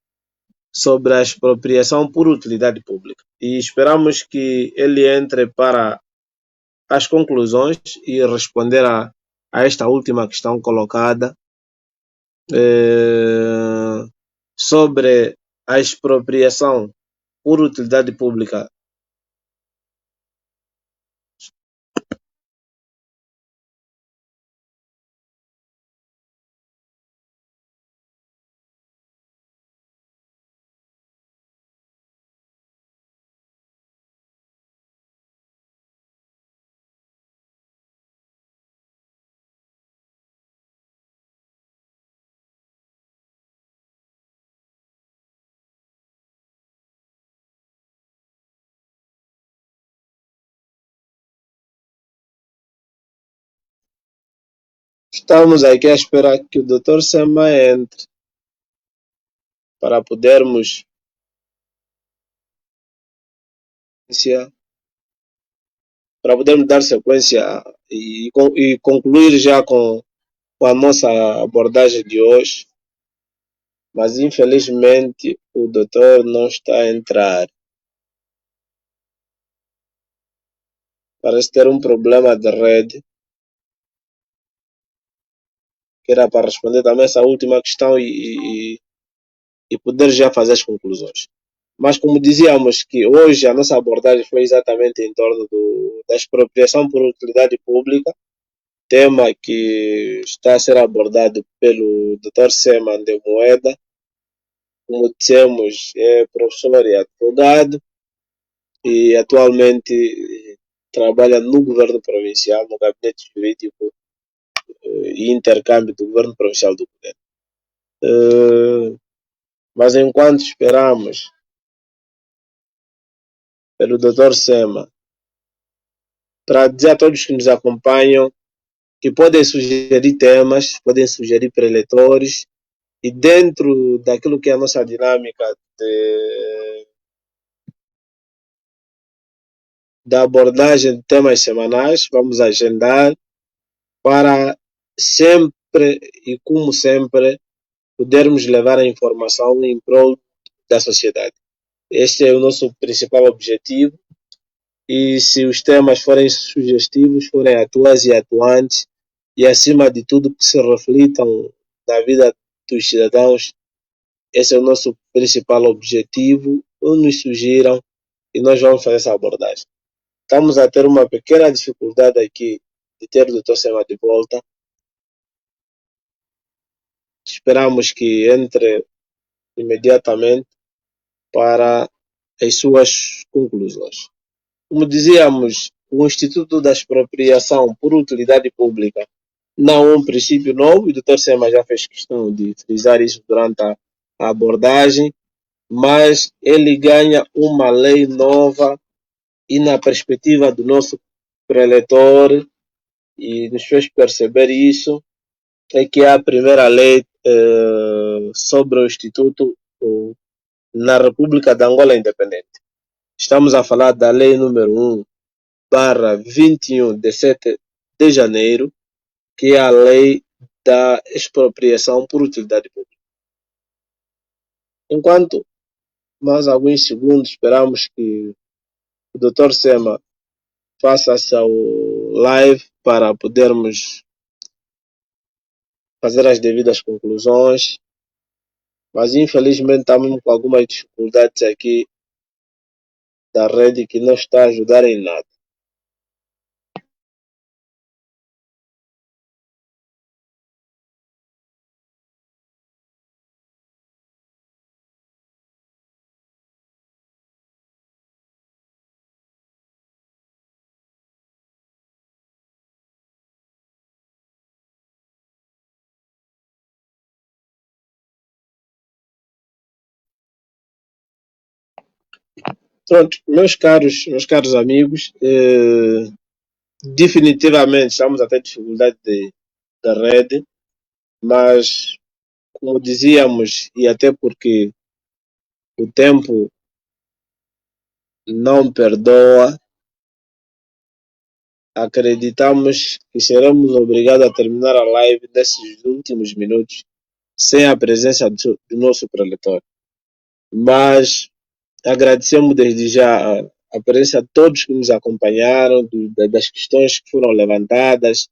sobre a expropriação por utilidade pública. E esperamos que ele entre para as conclusões e responder a esta última questão colocada sobre a expropriação por utilidade pública. Estamos aqui a esperar que o Dr. Sema entre para podermos dar sequência e concluir já com a nossa abordagem de hoje. Mas infelizmente o doutor não está a entrar. Parece ter um problema de rede. Que era para responder também essa última questão e poder já fazer as conclusões. Mas como dizíamos que hoje a nossa abordagem foi exatamente em torno da expropriação por utilidade pública, tema que está a ser abordado pelo Dr. Seman de Moeda, como dissemos, é professor e advogado e atualmente trabalha no governo provincial, no gabinete jurídico e intercâmbio do governo provincial do Poder. Mas enquanto esperamos pelo Dr. Sema, para dizer a todos que nos acompanham que podem sugerir temas, podem sugerir preletores, e dentro daquilo que é a nossa dinâmica da abordagem de temas semanais, vamos agendar para sempre e como sempre podermos levar a informação em prol da sociedade. Este é o nosso principal objetivo e se os temas forem sugestivos, forem atuais e atuantes e acima de tudo que se reflitam na vida dos cidadãos, esse é o nosso principal objetivo, ou nos sugiram e nós vamos fazer essa abordagem. Estamos a ter uma pequena dificuldade aqui de ter o Dr. Sema de volta. Esperamos que entre imediatamente para as suas conclusões. Como dizíamos, o Instituto da Expropriação por Utilidade Pública não é um princípio novo, e o Dr. Sema já fez questão de frisar isso durante a abordagem, mas ele ganha uma lei nova e na perspectiva do nosso preletor, e nos fez perceber isso, é que é a primeira lei sobre o Instituto na República de Angola Independente. Estamos a falar da lei número 1/21 de 7 de janeiro, que é a lei da expropriação por utilidade pública. Enquanto mais alguns segundos esperamos que o Dr. Sema faça seu live para podermos fazer as devidas conclusões, mas infelizmente estamos com algumas dificuldades aqui da rede que não está a ajudar em nada. Pronto, meus caros amigos, definitivamente estamos a ter dificuldade da rede, mas como dizíamos, e até porque o tempo não perdoa, acreditamos que seremos obrigados a terminar a live nesses últimos minutos sem a presença do nosso preletor. Mas agradecemos desde já a presença de todos que nos acompanharam, das questões que foram levantadas,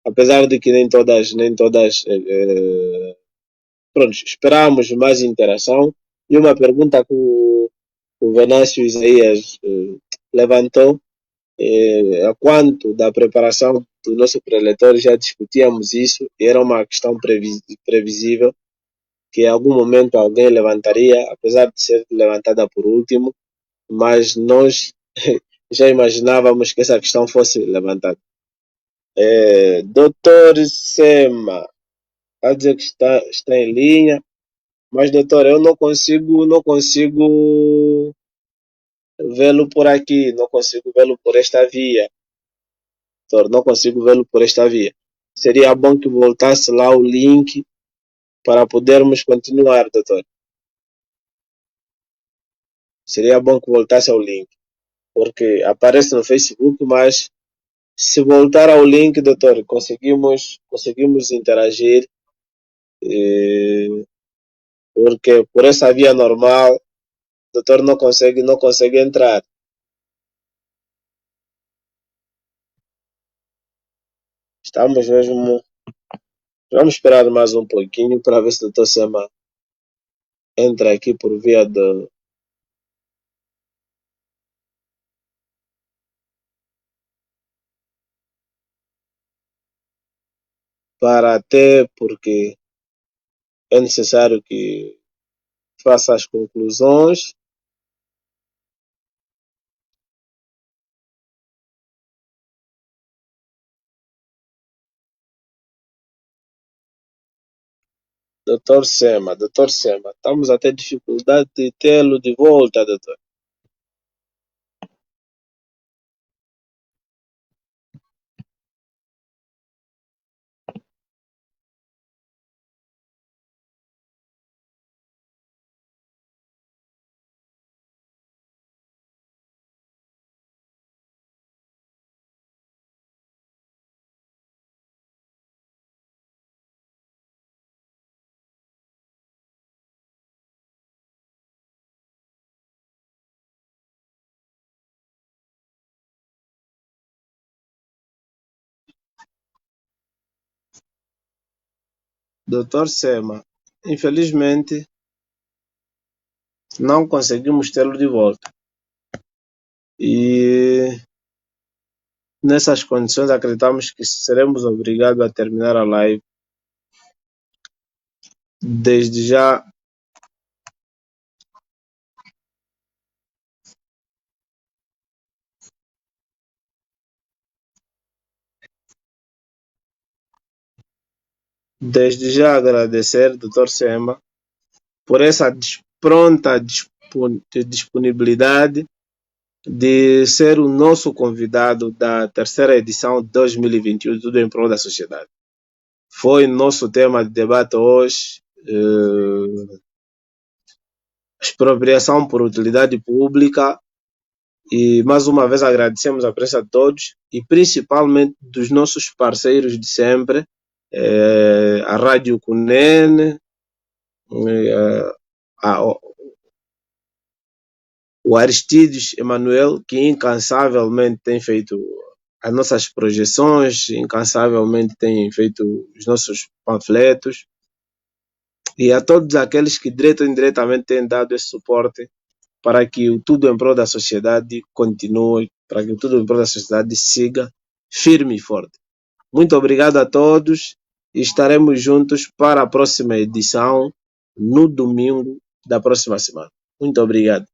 apesar de que nem todas pronto, esperamos mais interação. E uma pergunta que o Venâncio Isaías levantou, a quanto da preparação do nosso preletor, já discutíamos isso, e era uma questão previsível, que em algum momento alguém levantaria, apesar de ser levantada por último, mas nós já imaginávamos que essa questão fosse levantada. Doutor Sema, a dizer que está em linha, mas doutor, eu não consigo vê-lo por aqui, não consigo vê-lo por esta via. Doutor, não consigo vê-lo por esta via. Seria bom que voltasse lá o link para podermos continuar, doutor. Seria bom que voltasse ao link, porque aparece no Facebook, mas se voltar ao link, doutor, conseguimos interagir, porque por essa via normal, o doutor não consegue entrar. Estamos mesmo. Vamos esperar mais um pouquinho para ver se o doutor Sema entra aqui por via do. Para até porque é necessário que faça as conclusões. Doutor Sema, estamos a ter dificuldade de tê-lo de volta, doutor. Doutor Sema, infelizmente não conseguimos tê-lo de volta. E nessas condições acreditamos que seremos obrigados a terminar a live. Desde já agradecer, doutor Sema, por essa pronta disponibilidade de ser o nosso convidado da terceira edição de 2021 Tudo em Prol da Sociedade. Foi nosso tema de debate hoje, expropriação por utilidade pública, e mais uma vez agradecemos a presença de todos e principalmente dos nossos parceiros de sempre, a Rádio Cunene, o Aristides Emanuel, que incansavelmente tem feito as nossas projeções, incansavelmente tem feito os nossos panfletos, e a todos aqueles que direto ou indiretamente têm dado esse suporte para que o Tudo em Prol da Sociedade continue, para que o Tudo em Prol da Sociedade siga firme e forte. Muito obrigado a todos e estaremos juntos para a próxima edição no domingo da próxima semana. Muito obrigado.